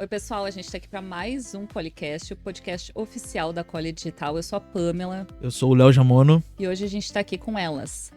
Oi, pessoal, a gente está aqui para mais um Policast, o podcast oficial da Cole Digital. Eu sou a Pamela. Eu sou o Léo Jamono. E hoje a gente está aqui com elas.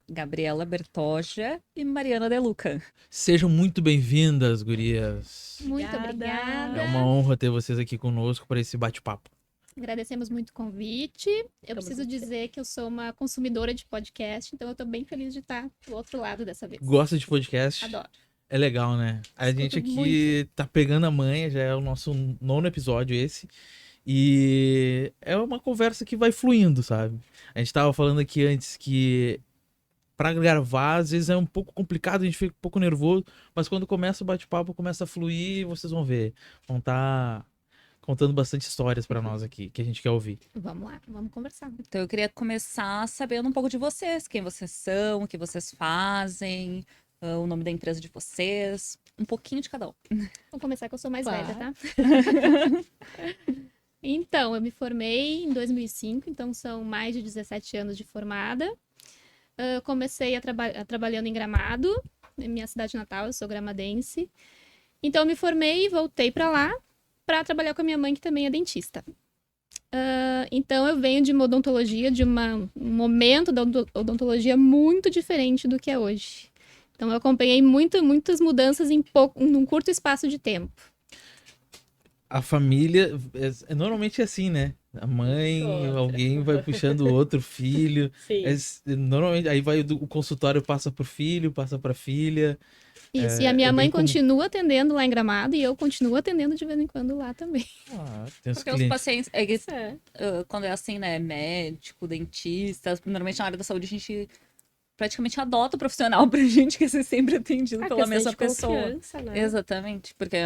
Gabriela Bertoja e Mariana De Luca. Sejam muito bem-vindas, gurias. Muito obrigada. É uma honra ter vocês aqui conosco para esse bate-papo. Agradecemos muito o convite. Eu preciso dizer que eu sou uma consumidora de podcast, então eu tô bem feliz de estar do outro lado dessa vez. Gosta de podcast? Adoro. É legal, né? A gente aqui tá pegando a manha, já é o nosso 9º episódio esse. E é uma conversa que vai fluindo, sabe? A gente tava falando aqui antes que pra gravar, às vezes é um pouco complicado, a gente fica um pouco nervoso, mas quando começa o bate-papo, começa a fluir, vocês vão ver. Vão estar contando bastante histórias pra nós aqui, que a gente quer ouvir. Vamos lá, vamos conversar. Então eu queria começar sabendo um pouco de vocês, quem vocês são, o que vocês fazem, o nome da empresa de vocês, um pouquinho de cada um. Vamos começar que eu sou mais Claro. velha, tá? Então, eu me formei em 2005, então são mais de 17 anos de formada. Eu comecei trabalhando em Gramado, minha cidade natal, eu sou gramadense. Então, eu me formei e voltei para lá para trabalhar com a minha mãe, que também é dentista. Então, eu venho de uma odontologia, de um momento da odontologia muito diferente do que é hoje. Então, eu acompanhei muitas mudanças num curto espaço de tempo. A família normalmente é assim, né? A mãe, alguém vai puxando o outro filho. Normalmente, aí vai o consultório passa pro filho, passa pra filha. Isso, e a minha mãe continua atendendo lá em Gramado e eu continuo atendendo de vez em quando lá também. Tem os Porque os clientes. pacientes, quando é assim, né, médico, dentista, normalmente na área da saúde a gente praticamente adota o profissional pra gente que ser sempre atendido pela mesma pessoa. Né? Exatamente, porque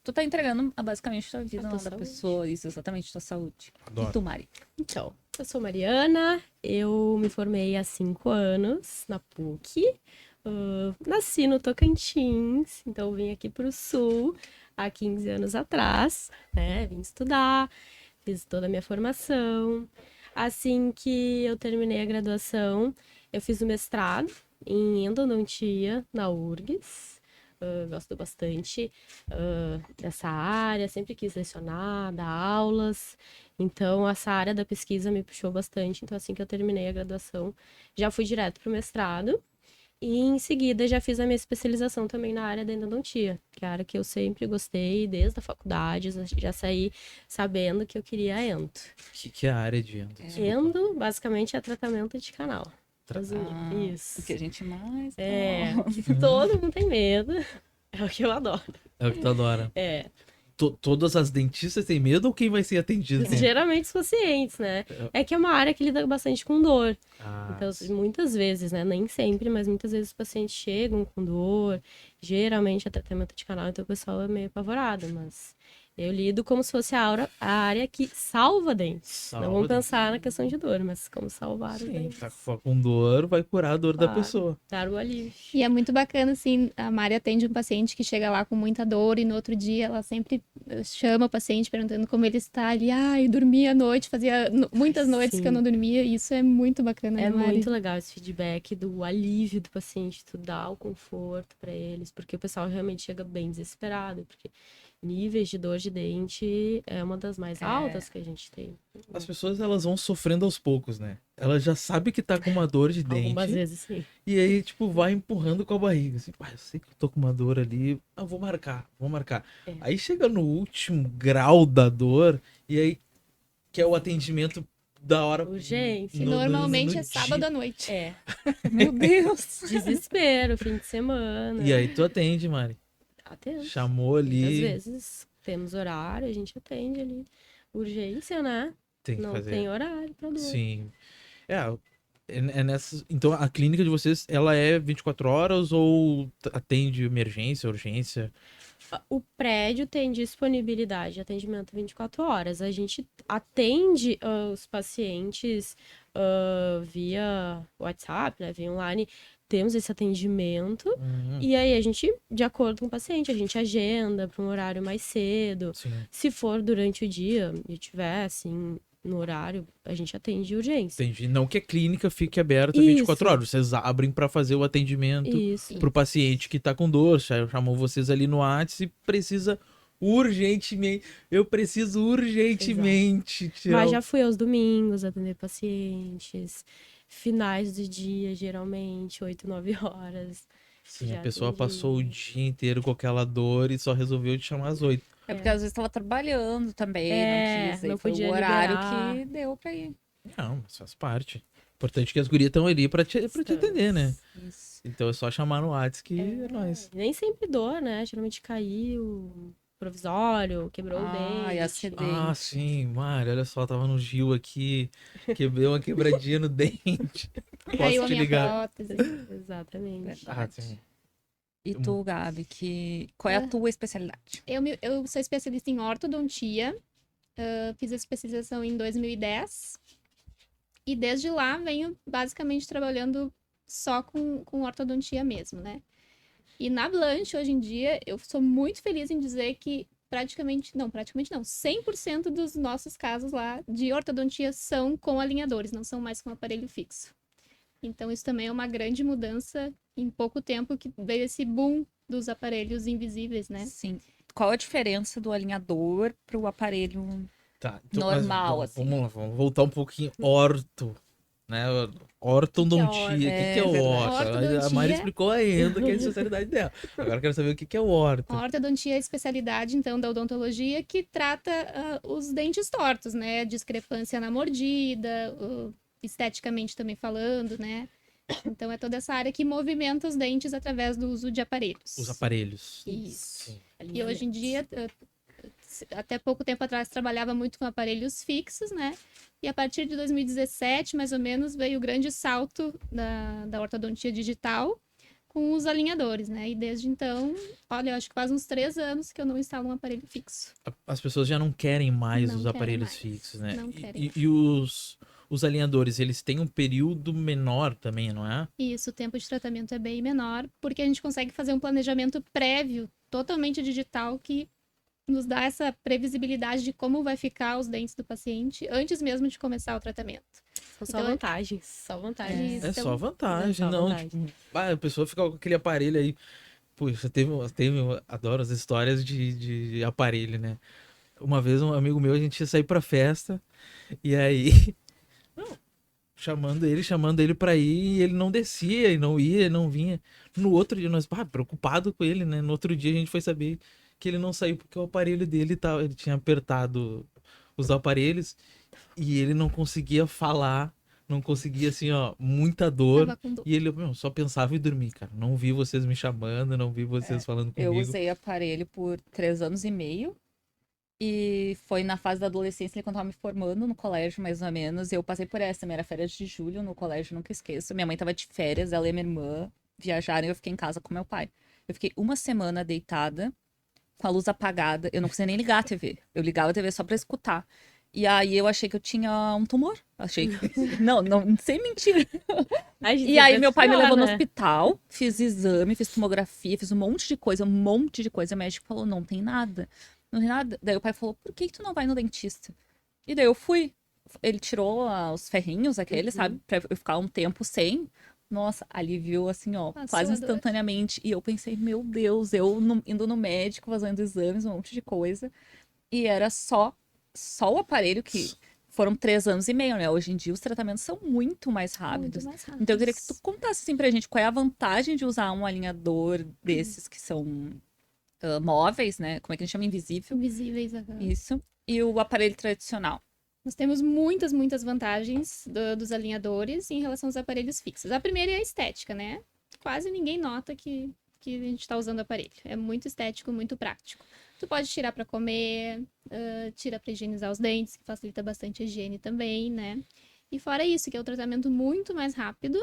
tu tá entregando basicamente tua vida A na tua da saúde. pessoa, isso, exatamente, tua saúde. Adoro. E tu, Mari? Então, eu sou Mariana, eu me formei há 5 anos na PUC, nasci no Tocantins, então vim aqui para o Sul há 15 anos atrás, né? Vim estudar, fiz toda a minha formação. Assim que eu terminei a graduação, eu fiz o mestrado em endodontia na URGS. Gosto bastante dessa área, sempre quis lecionar, dar aulas, então essa área da pesquisa me puxou bastante. Então, assim que eu terminei a graduação, já fui direto para o mestrado e em seguida já fiz a minha especialização também na área da endodontia, que é a área que eu sempre gostei desde a faculdade, já saí sabendo que eu queria endo. O que é a área de endo? Endo, basicamente, é tratamento de canal. Isso. O que a gente mais Que todo mundo tem medo. É o que eu adoro. É o que tu adora. É. Todas as dentistas têm medo ou quem vai ser atendido? Geralmente os pacientes, né? É que é uma área que lida bastante com dor. Então, muitas vezes, né? Nem sempre, mas muitas vezes os pacientes chegam com dor. Geralmente é tratamento de canal, então o pessoal é meio apavorado, mas eu lido como se fosse a área que salva dentes. Não vamos pensar na questão de dor, mas como salvar os dentes. Tá com dor, vai curar a dor da pessoa. Dar o alívio. E é muito bacana, assim, a Mari atende um paciente que chega lá com muita dor e no outro dia ela sempre chama o paciente perguntando como ele está ali. Eu dormia à noite, fazia muitas noites que eu não dormia e isso é muito bacana, É né, Mari? muito legal esse feedback do alívio do paciente, tu dá o conforto para eles, porque o pessoal realmente chega bem desesperado, porque níveis de dor de dente é uma das mais altas que a gente tem. As pessoas, elas vão sofrendo aos poucos, né? Ela já sabe que tá com uma dor de dente. Algumas vezes sim. E aí, tipo, vai empurrando com a barriga. Assim, eu sei que eu tô com uma dor ali. Vou marcar. Aí chega no último grau da dor, e aí, que é o atendimento da hora. Urgência. Normalmente no é sábado dia. à noite. Meu Deus! Desespero, fim de semana. E aí tu atende, Mari. Atendo. Chamou ali. Muitas vezes temos horário, a gente atende ali. Urgência, né? Tem que Não fazer. tem horário pra dor. Sim. É nessa. Então a clínica de vocês, ela é 24 horas ou atende emergência, urgência? O prédio tem disponibilidade de atendimento 24 horas. A gente atende os pacientes via WhatsApp, né, via online, temos esse atendimento. E aí a gente, de acordo com o paciente, a gente agenda para um horário mais cedo. Sim. Se for durante o dia e tiver, assim, no horário, a gente atende urgência. Entendi. Não que a clínica fique aberta Isso. 24 horas. Vocês abrem para fazer o atendimento Isso. pro paciente que tá com dor. Chamou vocês ali no WhatsApp e precisa urgentemente. Eu preciso urgentemente tirar Mas já fui aos domingos atender pacientes, finais do dia, geralmente, 8, 9 horas. Sim, já a pessoa atendi. passou o dia inteiro com aquela dor e só resolveu te chamar às 8. É porque às vezes tava trabalhando também, não quis. Aí não foi podia o horário liberar. que deu pra ir. Não, mas faz parte. Importante que as gurias estão ali pra te atender, né? Isso. Então é só chamar no WhatsApp que é nóis. Nem sempre dor, né? Geralmente caiu, provisório, quebrou o Ah, e dente. acidente. Ah, sim, Mari, olha só, tava no Gil aqui, quebrei uma quebradinha no dente. Caiu Posso a te minha ligar? prótese. Exatamente. Ah, sim. E tu, Gabi, qual é a tua especialidade? Eu sou especialista em ortodontia. Fiz a especialização em 2010. E desde lá venho basicamente trabalhando só com ortodontia mesmo, né? E na Blanche, hoje em dia, eu sou muito feliz em dizer que praticamente não, 100% dos nossos casos lá de ortodontia são com alinhadores, não são mais com aparelho fixo. Então isso também é uma grande mudança em pouco tempo que veio esse boom dos aparelhos invisíveis, né? Sim. Qual a diferença do alinhador pro aparelho? Tá, Normal, mas, assim. Vamos lá, vamos voltar um pouquinho. Orto, né? Ortodontia. O que é É verdade. orto? A Mari Ortodontia. explicou ainda que é a especialidade dela. Agora eu quero saber o que é o orto. A ortodontia é a especialidade, então, da odontologia que trata os dentes tortos, né? Discrepância na mordida, esteticamente também falando, né? Então, é toda essa área que movimenta os dentes através do uso de aparelhos. Os aparelhos. Isso. Sim. E hoje em dia, até pouco tempo atrás, trabalhava muito com aparelhos fixos, né? E a partir de 2017, mais ou menos, veio o grande salto da ortodontia digital com os alinhadores, né? E desde então, olha, eu acho que faz uns 3 anos que eu não instalo um aparelho fixo. As pessoas já não querem mais Não os querem aparelhos mais. fixos, né? Não querem E os alinhadores, eles têm um período menor também, não é? E isso, o tempo de tratamento é bem menor, porque a gente consegue fazer um planejamento prévio, totalmente digital, que nos dá essa previsibilidade de como vai ficar os dentes do paciente antes mesmo de começar o tratamento. São só Então, vantagens. Só vantagens. É Então, só vantagem, é só não. vantagem. Tipo, a pessoa fica com aquele aparelho aí. Puxa, adoro as histórias de aparelho, né? Uma vez um amigo meu, a gente ia sair pra festa, e aí. Não, chamando ele pra ir, e ele não descia, e não ia, e não vinha. No outro dia, nós, preocupado com ele, né? No outro dia a gente foi saber que ele não saiu porque o aparelho dele tava, ele tinha apertado os aparelhos e ele não conseguia falar, não conseguia, assim, ó, muita dor. tava com dor. E ele, só pensava em dormir, cara. Não vi vocês me chamando, não vi vocês falando Eu comigo. usei aparelho por 3 anos e meio. E foi na fase da adolescência, quando eu tava me formando no colégio, mais ou menos. Eu passei por essa. Minha era férias de julho no colégio, nunca esqueço. Minha mãe tava de férias, ela e minha irmã viajaram e eu fiquei em casa com meu pai. Eu fiquei uma semana deitada, com a luz apagada. Eu não conseguia nem ligar a TV. Eu ligava a TV só pra escutar. E aí eu achei que eu tinha um tumor. Achei que. Não, sem mentira. E aí meu pai me levou no hospital, fiz exame, fiz tomografia, fiz um monte de coisa, um monte de coisa. O médico falou, não tem nada. Não tem nada. Daí o pai falou, por que tu não vai no dentista? E daí eu fui. Ele tirou os ferrinhos, aqueles, sabe? Pra eu ficar um tempo sem. Nossa, aliviou assim, ó, Passou quase a dor. instantaneamente. E eu pensei, meu Deus, indo no médico, fazendo exames, um monte de coisa. E era só o aparelho que foram 3 anos e meio, né? Hoje em dia os tratamentos são muito mais rápidos. Muito mais rápido. Então eu queria que tu contasse assim pra gente qual é a vantagem de usar um alinhador desses que são móveis, né? Como é que a gente chama? Invisível. Invisíveis. Isso. E o aparelho tradicional. Nós temos muitas, muitas vantagens dos alinhadores em relação aos aparelhos fixos. A primeira é a estética, né? Quase ninguém nota que a gente está usando o aparelho. É muito estético, muito prático. Tu pode tirar para comer, tira para higienizar os dentes, que facilita bastante a higiene também, né? E fora isso, que é um tratamento muito mais rápido,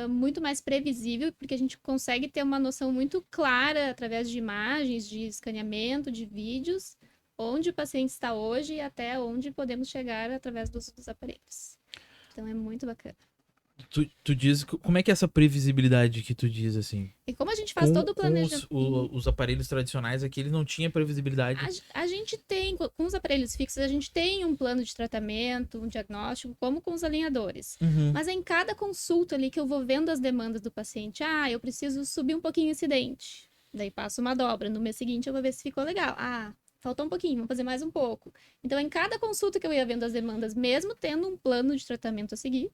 muito mais previsível, porque a gente consegue ter uma noção muito clara através de imagens, de escaneamento, de vídeos, onde o paciente está hoje e até onde podemos chegar através do uso dos aparelhos. Então é muito bacana. Tu diz, como é que é essa previsibilidade que tu diz, assim? E como a gente faz todo o planejamento. Os aparelhos tradicionais aqui, ele não tinha previsibilidade. A gente tem, com os aparelhos fixos, a gente tem um plano de tratamento, um diagnóstico, como com os alinhadores. Uhum. Mas é em cada consulta ali que eu vou vendo as demandas do paciente. Ah, eu preciso subir um pouquinho esse dente. Daí passo uma dobra. No mês seguinte eu vou ver se ficou legal. Ah, faltou um pouquinho, vamos fazer mais um pouco. Então, em cada consulta que eu ia vendo as demandas, mesmo tendo um plano de tratamento a seguir,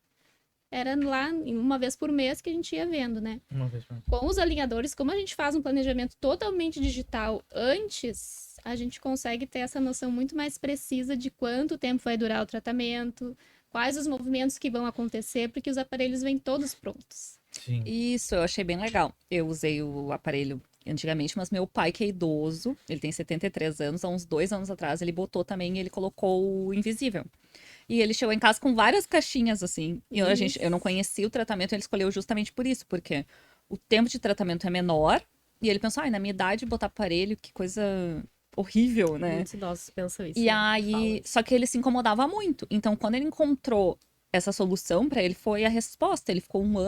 era lá uma vez por mês que a gente ia vendo, né? Uma vez por... Com os alinhadores, como a gente faz um planejamento totalmente digital antes, a gente consegue ter essa noção muito mais precisa de quanto tempo vai durar o tratamento, quais os movimentos que vão acontecer, porque os aparelhos vêm todos prontos. Sim. Isso, eu achei bem legal. Eu usei o aparelho antigamente, mas meu pai, que é idoso, ele tem 73 anos, há uns 2 anos atrás, ele botou também, ele colocou o invisível. E ele chegou em casa com várias caixinhas, assim. E eu não conhecia o tratamento, ele escolheu justamente por isso, porque o tempo de tratamento é menor. E ele pensou, ai, na minha idade, botar aparelho, que coisa horrível, né? Muitos idosos pensam isso. E né? aí, Falam. só que ele se incomodava muito. Então, quando ele encontrou essa solução pra ele, foi a resposta. Ele ficou um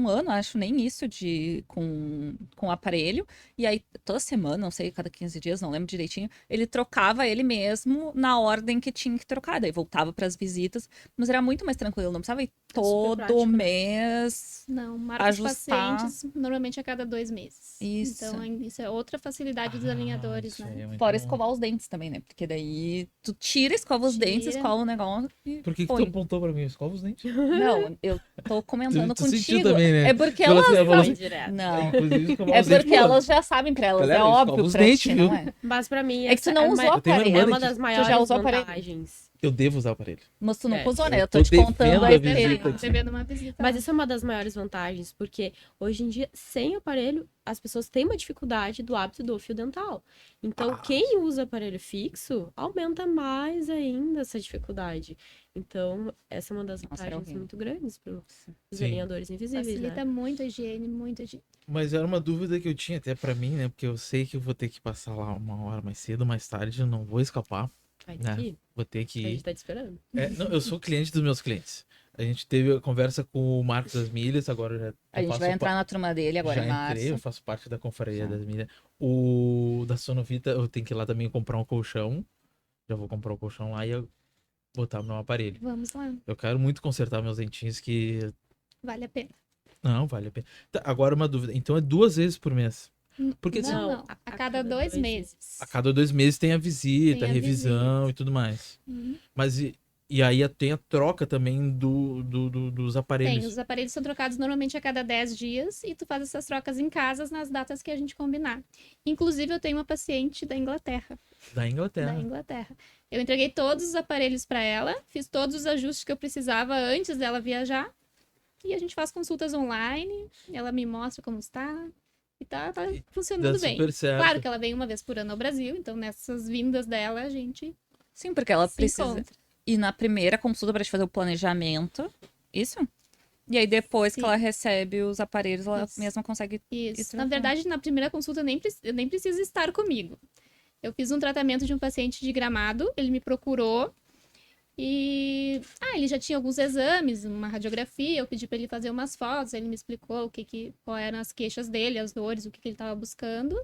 ano, acho, nem isso, com o aparelho. E aí, toda semana, não sei, cada 15 dias, não lembro direitinho, ele trocava ele mesmo na ordem que tinha que trocar. Daí voltava pras visitas, mas era muito mais tranquilo, não precisava ir todo prático, né? mês. Não, marca os Ajustar. pacientes normalmente a cada 2 meses. Isso. Então, isso é outra facilidade dos alinhadores, isso né? aí é muito Fora bom. escovar os dentes também, né? Porque daí tu tira, escova os dentes, Tira. escova o negócio e Por que tu põe. apontou pra mim? Escova os dentes? Não, eu tô comentando Tu sentiu contigo. também, né? É porque Falou elas assim, ela falou sabem. assim, Direto. Não. Inclusive, escovar É os dentes, porque pô. elas já sabem pra elas, Galera, é escova óbvio os pra dentes, ti, viu? não é? Mas pra mim, É que tu essa não é usou uma- Eu tenho uma aparelho. irmã é uma que- das maiores já usou aparelho? vantagens. Eu devo usar o aparelho. Mas tu nunca usou, né? eu Eu tô tô te contando devendo a a experiência. visita aqui. Devendo uma visita. Mas lá. isso é uma das maiores vantagens, porque hoje em dia, sem aparelho, as pessoas têm uma dificuldade do hábito do fio dental. Então, quem usa aparelho fixo, aumenta mais ainda essa dificuldade. Então, essa é uma das Nossa, era vantagens horrível. muito grandes para os Sim. alinhadores invisíveis, Facilita né? muito a higiene, muito a higiene. Mas era uma dúvida que eu tinha até pra mim, né? Porque eu sei que eu vou ter que passar lá uma hora mais cedo, mais tarde, eu não vou escapar. Vai né? ter que ir. Vou ter A que gente ir. tá te esperando. Não, eu sou cliente dos meus clientes. A gente teve a conversa com o Marcos das Milhas, agora eu já A gente faço vai entrar na turma dele agora já em março. entrei, eu faço parte da confraria Já. das milhas. O da Sonovita, eu tenho que ir lá também comprar um colchão. Já vou comprar o colchão lá e eu botar no meu aparelho. Vamos lá, Eu quero muito consertar meus dentinhos que... vale a pena. Não, vale a pena. Tá, agora uma dúvida. Então é 2 vezes por mês? Porque assim, Não. A cada 2 meses. a cada 2 meses tem a visita, Tem a a revisão e tudo mais. Uhum. Mas e aí tem a troca também dos aparelhos. Tem, os aparelhos são trocados normalmente a cada 10 dias e tu faz essas trocas em casa nas datas que a gente combinar. Inclusive, eu tenho uma paciente da Inglaterra. Da Inglaterra. Da Inglaterra. Eu entreguei todos os aparelhos para ela, fiz todos os ajustes que eu precisava antes dela viajar. E a gente faz consultas online, ela me mostra como está. E tá funcionando Dá bem. super certo. Claro que ela vem uma vez por ano ao Brasil, então nessas vindas dela a gente Sim, porque ela se precisa encontra. ir na primeira consulta pra te fazer o planejamento. Isso? E aí depois que Sim. ela recebe os aparelhos, ela Isso. mesma consegue. Isso. Isso Na não verdade, na primeira consulta eu nem preciso estar comigo. Eu fiz um tratamento de um paciente de Gramado, ele me procurou e ele já tinha alguns exames, uma radiografia, eu pedi para ele fazer umas fotos, ele me explicou qual eram as queixas dele, as dores, o que ele estava buscando.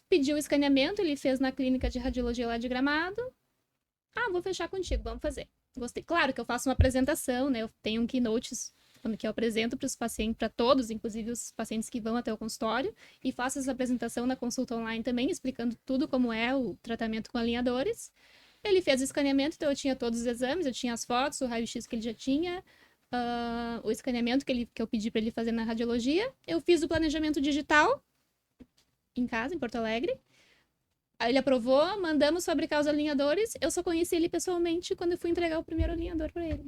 Pediu o escaneamento, ele fez na clínica de radiologia lá de Gramado. Vou fechar contigo, vamos fazer. Gostei. Claro que eu faço uma apresentação, né? Eu tenho um keynote quando que eu apresento para os pacientes, para todos, inclusive os pacientes que vão até o consultório, e faço essa apresentação na consulta online também, explicando tudo como é o tratamento com alinhadores. Ele fez o escaneamento, então eu tinha todos os exames, eu tinha as fotos, o raio-x que ele já tinha, o escaneamento que eu pedi para ele fazer na radiologia. Eu fiz o planejamento digital em casa, em Porto Alegre. Aí ele aprovou, mandamos fabricar os alinhadores. Eu só conheci ele pessoalmente quando eu fui entregar o primeiro alinhador para ele.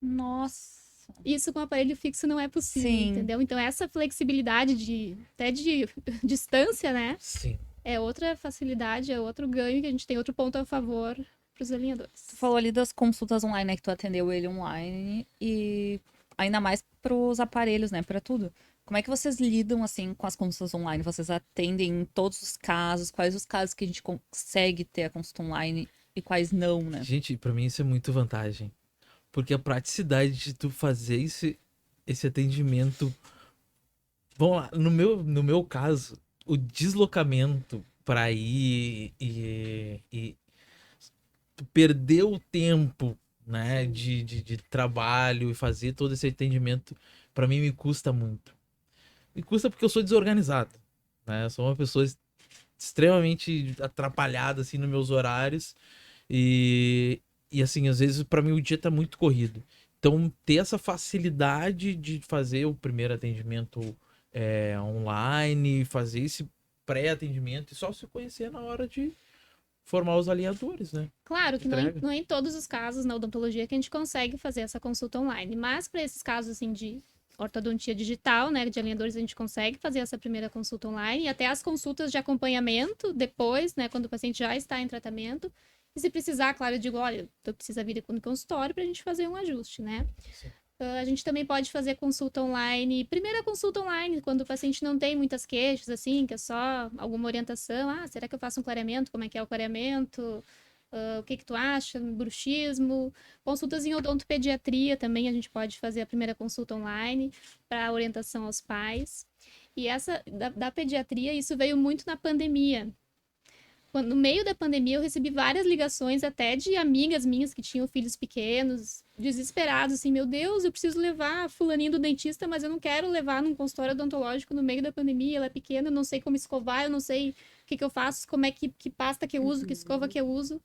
Nossa. Isso com aparelho fixo não é possível, Sim. entendeu? Então essa flexibilidade até de distância, né? Sim. É outra facilidade, é outro ganho que a gente tem, outro ponto a favor para os alinhadores. Tu falou ali das consultas online, né? Que tu atendeu ele online e ainda mais pros aparelhos, né? Pra tudo. Como é que vocês lidam, assim, com as consultas online? Vocês atendem todos os casos? Quais os casos que a gente consegue ter a consulta online e quais não, né? Gente, pra mim isso é muito vantagem. Porque a praticidade de tu fazer esse atendimento. Vamos lá, no meu caso, o deslocamento para ir e tu perder o tempo, né, de trabalho e fazer todo esse atendimento, para mim me custa muito. Me custa porque eu sou desorganizado, né? Eu sou uma pessoa extremamente atrapalhada assim nos meus horários e assim, às vezes para mim o dia tá muito corrido. Então, ter essa facilidade de fazer o primeiro atendimento online, fazer esse pré-atendimento e só se conhecer na hora de formar os alinhadores, né? Claro que não Entrega. é em todos os casos na odontologia que a gente consegue fazer essa consulta online, mas para esses casos assim de ortodontia digital, né, de alinhadores, a gente consegue fazer essa primeira consulta online e até as consultas de acompanhamento depois, né, quando o paciente já está em tratamento. E se precisar, claro, eu digo, olha, tu precisa vir aqui no consultório para a gente fazer um ajuste, né? Sim. A gente também pode fazer consulta online, primeira consulta online, quando o paciente não tem muitas queixas, assim, que é só alguma orientação. Ah, será que eu faço um clareamento? Como é que é o clareamento? O que que tu acha? Bruxismo. Consultas em odontopediatria também, a gente pode fazer a primeira consulta online para orientação aos pais. E essa da pediatria, isso veio muito na pandemia. No meio da pandemia, eu recebi várias ligações até de amigas minhas que tinham filhos pequenos, desesperados, assim, meu Deus, eu preciso levar a fulaninha do dentista, mas eu não quero levar num consultório odontológico no meio da pandemia, ela é pequena, eu não sei como escovar, eu não sei o que eu faço, como é que pasta que eu uso, que escova que eu uso.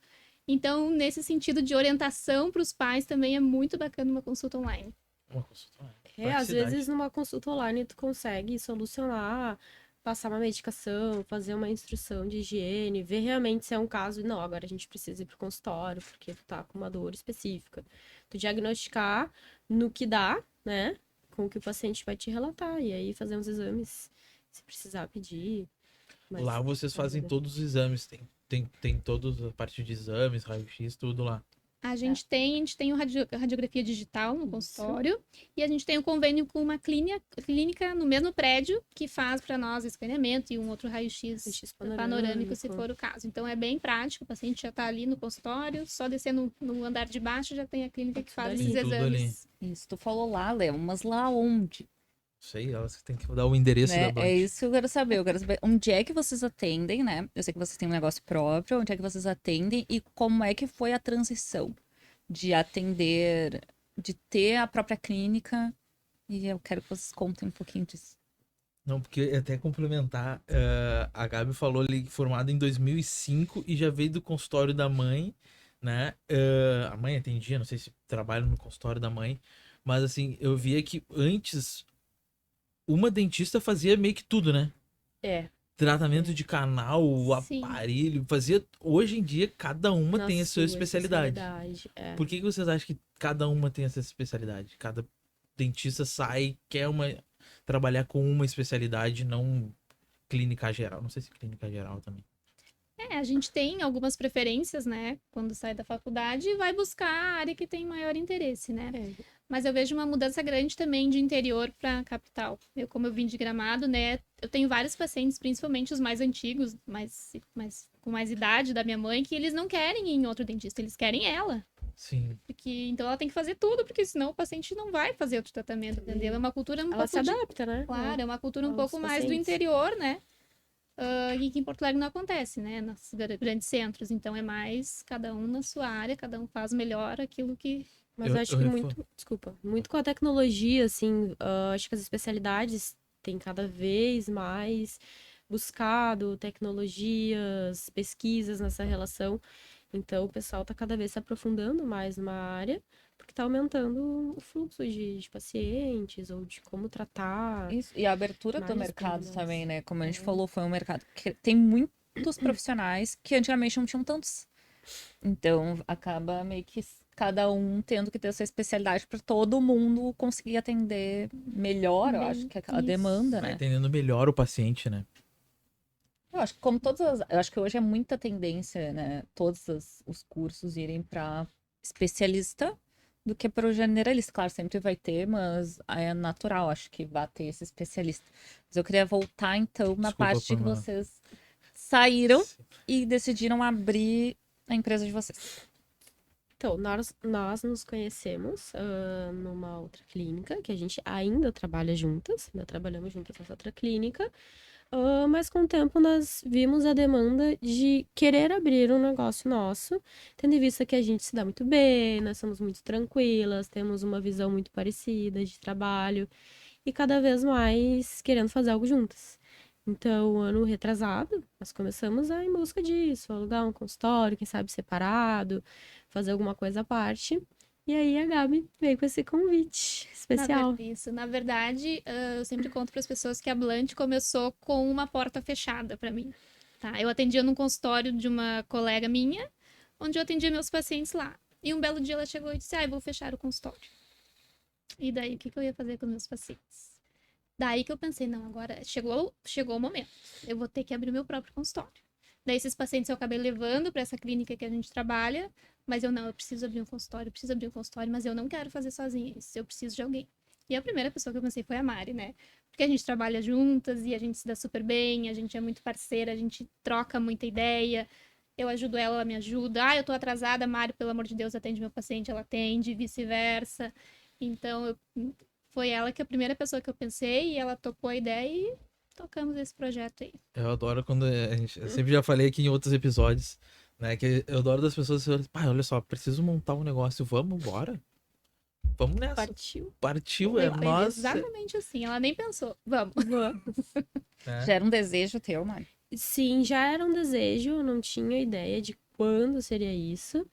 Então, nesse sentido de orientação para os pais, também é muito bacana uma consulta online. Uma consulta online. Às Praticidade. vezes numa consulta online tu consegue solucionar, passar uma medicação, fazer uma instrução de higiene, ver realmente se é um caso, não, agora a gente precisa ir pro consultório, porque tu tá com uma dor específica. Tu diagnosticar no que dá, né, com o que o paciente vai te relatar, e aí fazer uns exames, se precisar pedir. Mas Lá vocês fazem todos os exames, tem toda a parte de exames, raio-x, tudo lá. A gente tem radiografia digital no consultório e a gente tem um convênio com uma clínica no mesmo prédio que faz para nós escaneamento e um outro raio-x panorâmico, se for o caso. Então é bem prático, o paciente já está ali no consultório, só descer no andar de baixo já tem a clínica que faz esses tudo exames. Isso, tu falou lá, Léo, mas lá onde? Sei, elas tem que dar o endereço Né? da banca. É isso que eu quero saber. Eu quero saber onde é que vocês atendem, né? Eu sei que vocês têm um negócio próprio, onde é que vocês atendem e como é que foi a transição de atender, de ter a própria clínica. E eu quero que vocês contem um pouquinho disso. Não, porque até complementar, a Gabi falou ali formada em 2005 e já veio do consultório da mãe, né? A mãe atendia, não sei se trabalha no consultório da mãe, mas assim, eu via que antes uma dentista fazia meio que tudo, né? É. Tratamento de canal, Sim. aparelho, fazia. Hoje em dia, cada uma tem a sua especialidade. É. Por que vocês acham que cada uma tem essa especialidade? Cada dentista sai, quer trabalhar com uma especialidade, não clínica geral. Não sei se clínica geral também. A gente tem algumas preferências, né? Quando sai da faculdade, vai buscar a área que tem maior interesse, né? Mas eu vejo uma mudança grande também de interior para capital. Como eu vim de Gramado, né? Eu tenho vários pacientes, principalmente os mais antigos, com mais idade da minha mãe, que eles não querem ir em outro dentista, eles querem ela. Sim. Então ela tem que fazer tudo, porque senão o paciente não vai fazer outro tratamento, entendeu? É uma cultura Ela se adapta, né? Claro, é uma cultura um aos pouco mais do pacientes. interior, né? E que em Porto Alegre não acontece, né? Nos grandes centros. Então é mais cada um na sua área, cada um faz melhor aquilo que. Mas eu acho que muito com a tecnologia, assim, acho que as especialidades têm cada vez mais buscado tecnologias, pesquisas nessa relação. Então, o pessoal está cada vez se aprofundando mais numa área, porque está aumentando o fluxo de pacientes ou de como tratar. Isso. E a abertura do Mais mercado especialidades. também, né? Como a gente falou, foi um mercado que tem muitos profissionais que antigamente não tinham tantos. Então, acaba meio que cada um tendo que ter essa especialidade para todo mundo conseguir atender melhor, eu acho, que aquela Isso. demanda, Vai né? entendendo melhor o paciente, né? Eu acho que como eu acho que hoje é muita tendência, né? Todos os cursos irem para especialista do que para o generalista. Claro, sempre vai ter, mas é natural, acho que vai ter esse especialista. Mas eu queria voltar então na Desculpa, parte que Pamela. vocês saíram e decidiram abrir a empresa de vocês. Então, nós nos conhecemos numa outra clínica, que a gente ainda trabalha juntas, ainda trabalhamos juntas nessa outra clínica, mas com o tempo nós vimos a demanda de querer abrir um negócio nosso, tendo em vista que a gente se dá muito bem, nós somos muito tranquilas, temos uma visão muito parecida de trabalho, e cada vez mais querendo fazer algo juntas. Então, ano retrasado, nós começamos a ir em busca disso, alugar um consultório, quem sabe separado, fazer alguma coisa à parte. E aí a Gabi veio com esse convite especial. Na verdade, eu sempre conto para as pessoas que a Blunt começou com uma porta fechada para mim. Tá? Eu atendia num consultório de uma colega minha, onde eu atendia meus pacientes lá. E um belo dia ela chegou e disse: eu vou fechar o consultório. E daí, o que eu ia fazer com meus pacientes? Daí que eu pensei, não, agora chegou o momento. Eu vou ter que abrir o meu próprio consultório. Daí esses pacientes eu acabei levando para essa clínica que a gente trabalha, mas eu preciso abrir um consultório, mas eu não quero fazer sozinha isso, eu preciso de alguém. E a primeira pessoa que eu pensei foi a Mari, né? Porque a gente trabalha juntas e a gente se dá super bem, a gente é muito parceira, a gente troca muita ideia. Eu ajudo ela, ela me ajuda. Eu tô atrasada, Mari, pelo amor de Deus, atende meu paciente, ela atende, vice-versa. Então, foi ela que a primeira pessoa que eu pensei e ela topou a ideia e tocamos esse projeto aí. Eu adoro quando eu sempre já falei aqui em outros episódios, né? Que eu adoro das pessoas que falam, olha só, preciso montar um negócio, vamos embora? Vamos nessa. Partiu, Foi nós. exatamente assim, ela nem pensou. Vamos. Já era um desejo teu, Mari? Sim, já era um desejo, eu não tinha ideia de quando seria isso.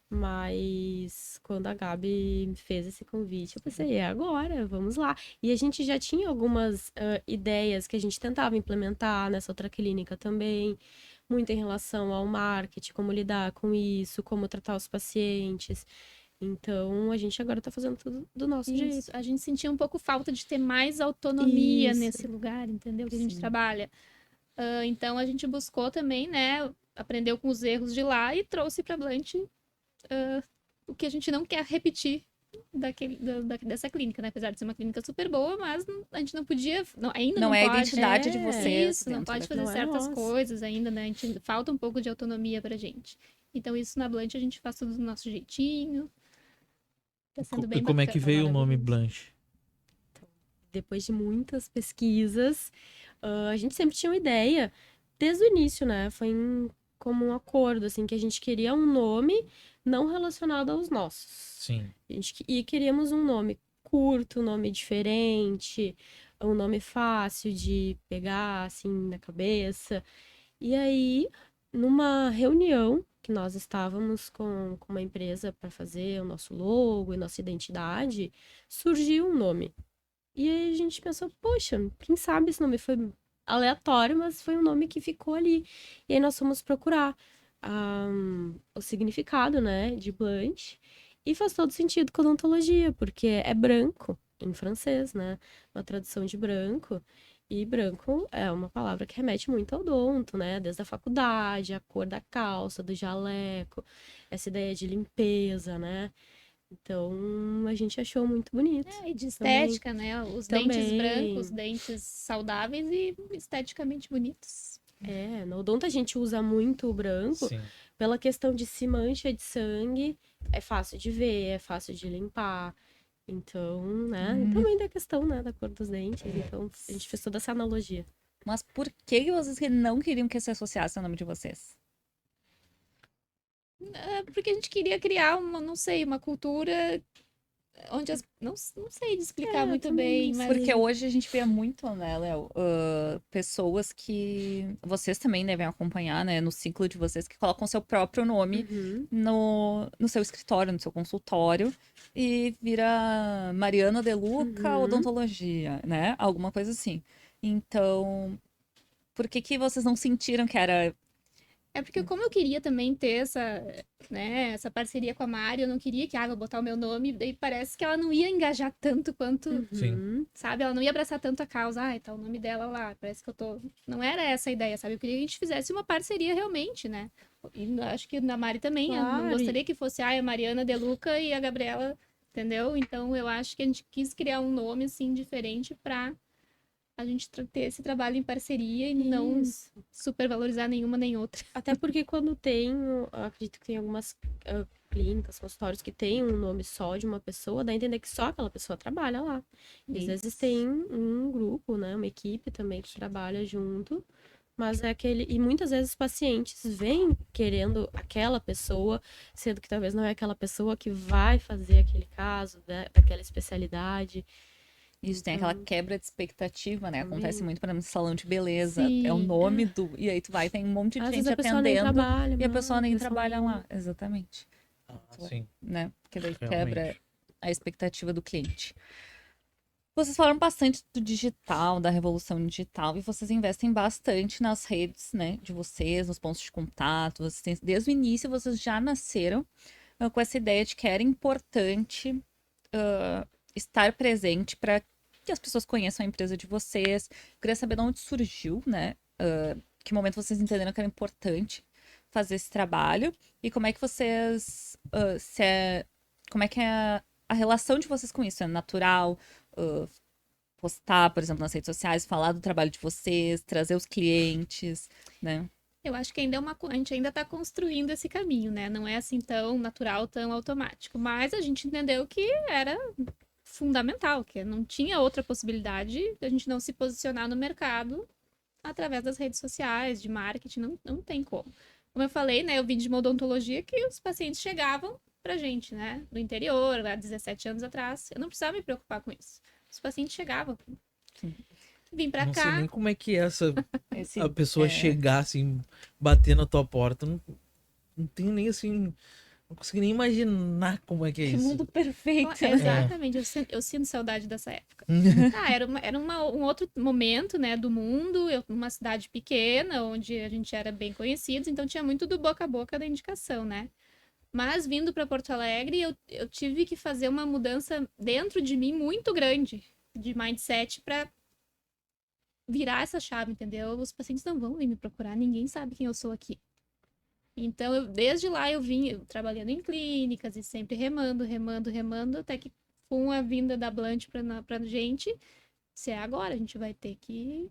Mas quando a Gabi me fez esse convite, eu pensei, é agora, vamos lá. E a gente já tinha algumas ideias que a gente tentava implementar nessa outra clínica também, muito em relação ao marketing, como lidar com isso, como tratar os pacientes. Então, a gente agora tá fazendo tudo do nosso jeito. A gente sentia um pouco falta de ter mais autonomia Isso. nesse lugar, entendeu? Que a gente Sim. trabalha. Então, a gente buscou também, né? Aprendeu com os erros de lá e trouxe pra Blunt o que a gente não quer repetir dessa clínica, né? Apesar de ser uma clínica super boa, mas a gente não podia, ainda não é pode. A identidade de vocês. Isso, não pode fazer não é certas nossa. coisas ainda, né? Falta um pouco de autonomia pra gente. Então, isso na Blunt a gente faz tudo do nosso jeitinho. Tá sendo bem E como é que bacana, veio o nome maravilhoso. Blanche? Depois de muitas pesquisas, a gente sempre tinha uma ideia, desde o início, né? Foi como um acordo, assim, que a gente queria um nome não relacionado aos nossos. Sim. E queríamos um nome curto, um nome diferente, um nome fácil de pegar, assim, na cabeça. E aí, numa reunião que nós estávamos com uma empresa para fazer o nosso logo e nossa identidade, surgiu um nome. E aí a gente pensou, poxa, quem sabe esse nome foi aleatório, mas foi um nome que ficou ali. E aí nós fomos procurar o significado, né, de Blanche. E faz todo sentido com odontologia, porque é branco em francês, né? Uma tradução de branco. E branco é uma palavra que remete muito ao odonto, né? Desde a faculdade, a cor da calça, do jaleco, essa ideia de limpeza, né? Então, a gente achou muito bonito. E de estética, né? Os dentes Também. brancos, dentes saudáveis e esteticamente bonitos. No odonto a gente usa muito o branco Sim. pela questão de se mancha de sangue, é fácil de ver, é fácil de limpar. Então, né? E também da questão, né, da cor dos dentes. Então, a gente fez toda essa analogia. Mas por que vocês não queriam que se associasse ao nome de vocês? Porque a gente queria criar uma cultura onde não sei explicar muito bem, mas Porque hoje a gente vê muito, né, Léo, pessoas que vocês também devem acompanhar, né, no ciclo de vocês, que colocam seu próprio nome no seu escritório, no seu consultório, e vira Mariana De Luca Odontologia, né, alguma coisa assim. Então, por que vocês não sentiram que era... É porque como eu queria também ter essa parceria com a Mari, eu não queria que, vou botar o meu nome, daí parece que ela não ia engajar tanto quanto, Sim. sabe? Ela não ia abraçar tanto a causa, tá o nome dela lá, parece que eu tô... Não era essa a ideia, sabe? Eu queria que a gente fizesse uma parceria realmente, né? E acho que na Mari também, eu não gostaria que fosse, a Mariana De Luca e a Gabriela, entendeu? Então eu acho que a gente quis criar um nome, assim, diferente pra a gente ter esse trabalho em parceria e não Isso. supervalorizar nenhuma nem outra. Até porque quando tem, eu acredito que tem algumas clínicas, consultórios que tem um nome só de uma pessoa, dá a entender que só aquela pessoa trabalha lá. E às vezes tem um grupo, né, uma equipe também que trabalha junto, mas é aquele... E muitas vezes pacientes vêm querendo aquela pessoa, sendo que talvez não é aquela pessoa que vai fazer aquele caso, daquela especialidade. Isso tem aquela quebra de expectativa, né? Acontece Também. muito, por exemplo, em salão de beleza. Sim, É o nome do. E aí tu vai, tem um monte de Às gente vezes a pessoa nem atendendo trabalha, e a pessoa nem mas a pessoa trabalha nem- lá. Exatamente. Ah, sim, Né? Porque daí realmente. quebra a expectativa do cliente. Vocês falaram bastante do digital, da revolução digital, e vocês investem bastante nas redes, né, de vocês, nos pontos de contato. Desde o início, vocês já nasceram com essa ideia de que era importante estar presente para que as pessoas conheçam a empresa de vocês. Eu queria saber de onde surgiu, né? Que momento vocês entenderam que era importante fazer esse trabalho e como é que vocês como é que é a relação de vocês com isso? É natural? Postar, por exemplo, nas redes sociais, falar do trabalho de vocês, trazer os clientes, né? Eu acho que ainda a gente ainda está construindo esse caminho, né? Não é assim tão natural, tão automático. Mas a gente entendeu que era fundamental, que não tinha outra possibilidade de a gente não se posicionar no mercado através das redes sociais, de marketing, não tem como. Como eu falei, né? Eu vim de uma odontologia que os pacientes chegavam pra gente, né? Do interior, lá 17 anos atrás. Eu não precisava me preocupar com isso. Os pacientes chegavam. Vim pra Não sei cá. nem como é que é Esse, a pessoa chegar assim, bater na tua porta. Não tenho nem assim. Não consigo nem imaginar como é que é que isso. mundo perfeito. Exatamente, eu sinto saudade dessa época. Era um outro momento, né, do mundo, uma cidade pequena, onde a gente era bem conhecidos, então tinha muito do boca a boca da indicação, né? Mas vindo para Porto Alegre, eu tive que fazer uma mudança dentro de mim muito grande, de mindset, para virar essa chave, entendeu? Os pacientes não vão vir me procurar, ninguém sabe quem eu sou aqui. Então, desde lá eu vim trabalhando em clínicas e sempre remando, até que com a vinda da Blunt pra gente, se é agora, a gente vai ter que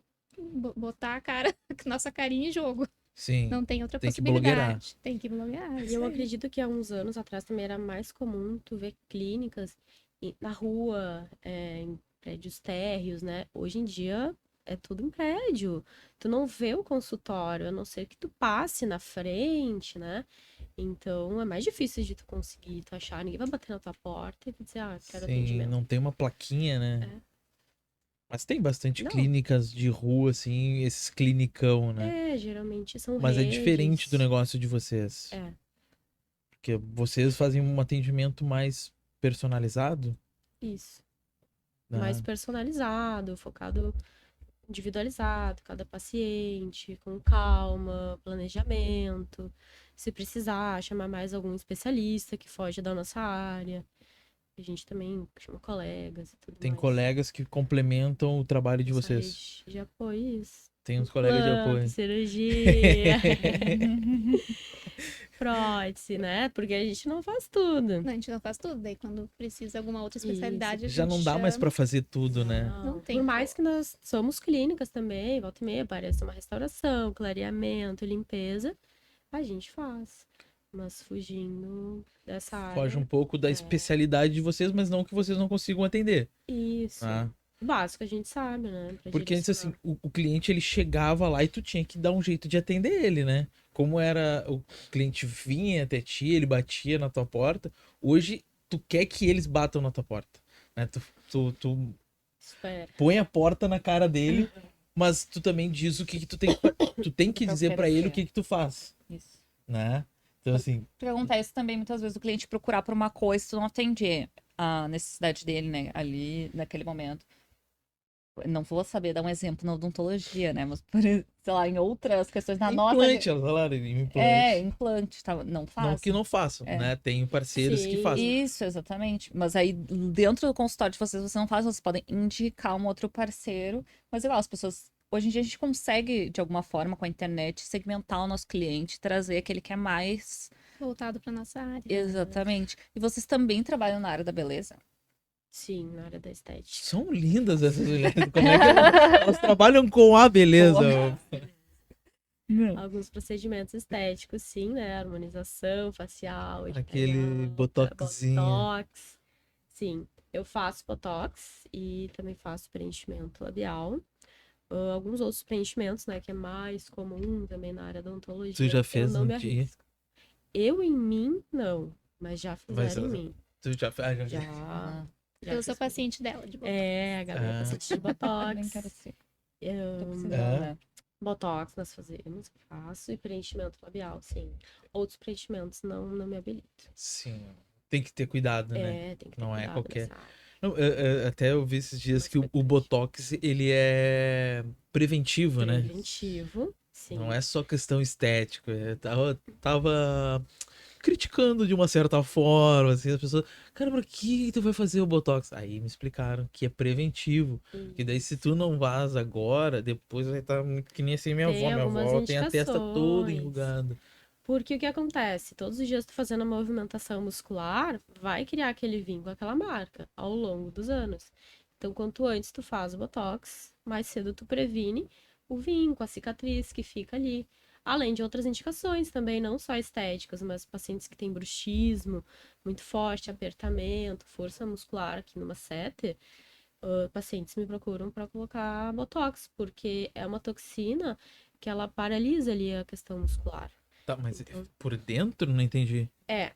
botar a cara, nossa carinha em jogo. Sim. Não tem outra Tem que blogueirar. possibilidade. Tem que blogueirar. E eu acredito que há uns anos atrás também era mais comum tu ver clínicas na rua, em prédios térreos, né? Hoje em dia é tudo em prédio. Tu não vê o consultório, a não ser que tu passe na frente, né? Então é mais difícil de tu conseguir, tu achar. Ninguém vai bater na tua porta e tu dizer, quero Sim, atendimento. não tem uma plaquinha, né? É. Mas tem bastante Não. clínicas de rua, assim, esses clinicão, né? Geralmente são Mas é redes. diferente do negócio de vocês. É. Porque vocês fazem um atendimento mais personalizado, Isso. né? Mais personalizado, focado, individualizado, cada paciente, com calma, planejamento. Se precisar, chamar mais algum especialista que foge da nossa área. A gente também chama colegas e tudo Tem mais. colegas que complementam o trabalho de Essa vocês. rede de apoio, isso. Tem uns colegas de Implante, apoio. cirurgia, prótese, né? Porque a gente não faz tudo. Não, a gente não faz tudo. Daí, quando precisa alguma outra especialidade, a Já gente não dá mais chama. pra fazer tudo, né? Não tem Por mais que nós somos clínicas também, volta e meia, aparece uma restauração, clareamento, limpeza, a gente faz. Mas fugindo dessa área. Foge um pouco da especialidade de vocês, mas não que vocês não consigam atender. Isso. Ah. O básico a gente sabe, né? Pra Porque antes, assim, direcionar. o cliente ele chegava lá e tu tinha que dar um jeito de atender ele, né? Como era, o cliente vinha até ti, ele batia na tua porta. Hoje, tu quer que eles batam na tua porta, né? Tu Espera. põe a porta na cara dele, mas tu também diz o que tu tem que dizer pra ele o que tu faz, Isso. né? Então, assim, Porque acontece também muitas vezes o cliente procurar por uma coisa e tu não atende a necessidade dele, né? Ali, naquele momento. Não vou saber dar um exemplo na odontologia, né? Mas, sei lá, em outras questões na nossa. implante, elas falaram, implante. Implante, tá? Não faço. Não que não façam, né? Tem parceiros que Sim. fazem. Isso, exatamente. Mas aí, dentro do consultório de vocês, não faz, vocês podem indicar um outro parceiro. Mas igual, as pessoas. Hoje em dia a gente consegue, de alguma forma, com a internet, segmentar o nosso cliente, trazer aquele que é mais. Voltado pra nossa área. Exatamente. E vocês também trabalham na área da beleza? Sim, na área da estética. São lindas essas mulheres. Como é que elas trabalham com a beleza? Alguns procedimentos estéticos, sim, né? Harmonização facial, Aquele pele alta, botoxinho. botox. Sim, eu faço botox e também faço preenchimento labial. Alguns outros preenchimentos, né? Que é mais comum também na área da odontologia. Tu já Eu fez não um me dia? arrisco. Eu em mim, não. Mas já Mas, fizeram em mim. tu já fez? Já. Ah, já Eu sou fiz comigo. paciente dela de botox. É, a Gabi é Ah. paciente de também quero botox. ser. Eu- Tô precisando, É? né? Botox nós fazemos, eu faço, e preenchimento labial, sim. Outros preenchimentos não me habilito. Sim. Tem que ter cuidado, né? É, tem que ter Não é cuidado qualquer. nessa área. Não, até eu vi esses dias Mais que o frequente. Botox, ele é preventivo, né? Preventivo, sim. Não é só questão estética. Eu tava criticando de uma certa forma, assim, as pessoas, cara, pra que tu vai fazer o Botox? Aí me explicaram que é preventivo. Que daí se tu não vaza agora, depois vai estar muito que nem assim minha Tem avó. Minha algumas avó tem a testa toda indicações. enrugada. Porque o que acontece? Todos os dias tu fazendo a movimentação muscular, vai criar aquele vínculo, aquela marca, ao longo dos anos. Então, quanto antes tu faz o Botox, mais cedo tu previne o vínculo, a cicatriz que fica ali. Além de outras indicações também, não só estéticas, mas pacientes que têm bruxismo muito forte, apertamento, força muscular aqui no masseter, pacientes me procuram para colocar Botox, porque é uma toxina que ela paralisa ali a questão muscular. Tá, mas Então, por dentro não entendi.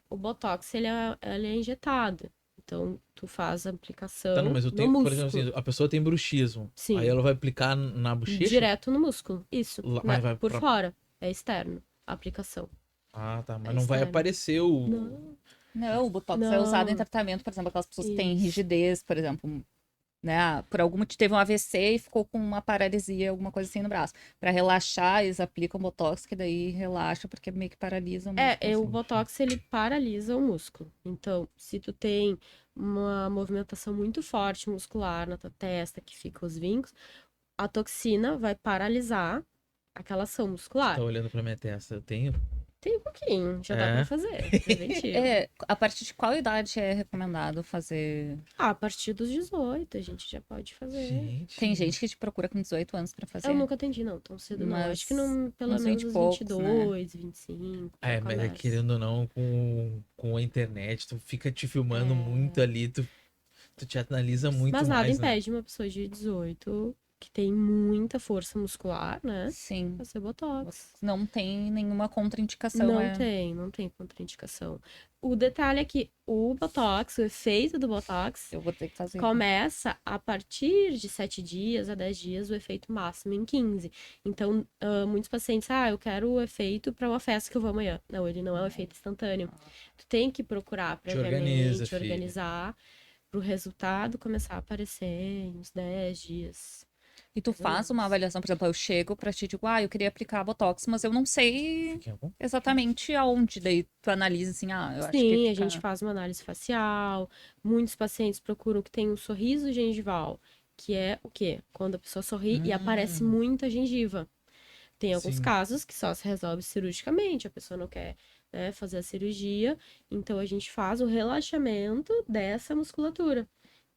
o Botox, ele é injetado. Então, tu faz a Tá, não, aplicação mas eu no tenho, por exemplo, músculo. assim, a pessoa tem bruxismo. Aí Sim, ela vai aplicar na bochecha? direto no músculo. Isso, Mas vai por pra... fora. É externo, a aplicação. Ah, tá, mas É não vai externo. aparecer o... Não, Não, o Botox é usado em não. tratamento, por exemplo, aquelas pessoas que têm Isso. rigidez, por exemplo, né? Por algum motivo teve um AVC e ficou com uma paralisia, alguma coisa assim no braço. Pra relaxar, eles aplicam Botox, que daí relaxa, porque meio que paralisa o músculo. O assim. Botox, ele paralisa o músculo. Então, se tu tem uma movimentação muito forte muscular na tua testa, que fica os vincos, a toxina vai paralisar aquela ação Você muscular. tá olhando pra minha testa, eu tenho? Tem um pouquinho, já dá É? pra fazer, preventivo. A partir de qual idade é recomendado fazer? A partir dos 18 a gente já pode fazer. Gente... Tem gente que te procura com 18 anos pra fazer. Eu nunca atendi, não, tão cedo não. Mas Acho que não, pelo uns menos 20 e uns poucos, 22, 25. já É, mas começa. querendo ou não, com a internet, tu fica te filmando muito ali, tu te analisa muito Mas nada mais, né? impede uma pessoa de 18 que tem muita força muscular, né? Sim. Fazer Botox. Não tem nenhuma contraindicação. Não tem contraindicação. O detalhe é que o Botox, o efeito do Botox, Eu vou ter que fazer. começa a partir de 7 dias a 10 dias, o efeito máximo em 15. Então, muitos pacientes, eu quero o efeito para uma festa que eu vou amanhã. Não, ele não é um efeito instantâneo. Tu tem que procurar organiza, previamente, filha. organizar, para o resultado começar a aparecer em uns 10 dias. E tu faz uma avaliação, por exemplo, eu chego pra ti e digo, eu queria aplicar Botox, mas eu não sei Fiquem bom? exatamente aonde. Daí tu analisa assim, eu acho que Sim, a fica... gente faz uma análise facial. Muitos pacientes procuram que tem um sorriso gengival, que é o quê? Quando a pessoa sorri e aparece muita gengiva. Tem alguns Sim. casos que só se resolve cirurgicamente, a pessoa não quer, né, fazer a cirurgia, então a gente faz o relaxamento dessa musculatura.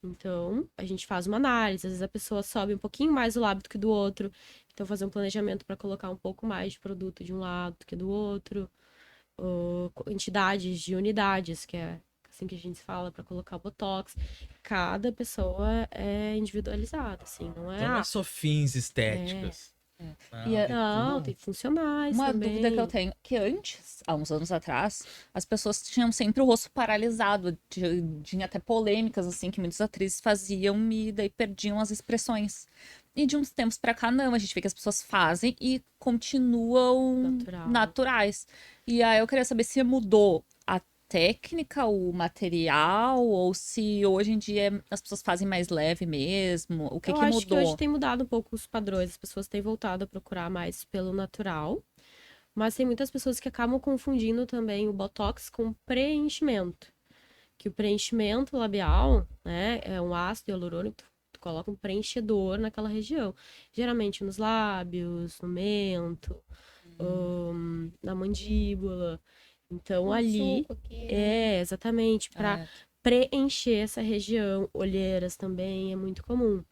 Então, a gente faz uma análise, às vezes a pessoa sobe um pouquinho mais o lábio do que do outro, então fazer um planejamento para colocar um pouco mais de produto de um lado do que do outro, quantidades de unidades, que é assim que a gente fala, para colocar o Botox. Cada pessoa é individualizada, assim, não é... Então não é só fins estéticos. E a- Não, tem funcionais Uma também. dúvida que eu tenho, que antes, há uns anos atrás, as pessoas tinham sempre o rosto paralisado, tinha até polêmicas, assim, que muitas atrizes faziam e daí perdiam as expressões. E de uns tempos pra cá, não, a gente vê que as pessoas fazem e continuam Natural. naturais. E aí eu queria saber se mudou a técnica, o material, ou se hoje em dia as pessoas fazem mais leve mesmo, o que Eu que acho que mudou? hoje tem mudado um pouco os padrões, as pessoas têm voltado a procurar mais pelo natural, mas tem muitas pessoas que acabam confundindo também o Botox com preenchimento, que o preenchimento labial, né, é um ácido hialurônico, tu coloca um preenchedor naquela região, geralmente nos lábios, no mento, na mandíbula, então ali Suco aqui, né? exatamente, para preencher essa região. Olheiras também é muito comum.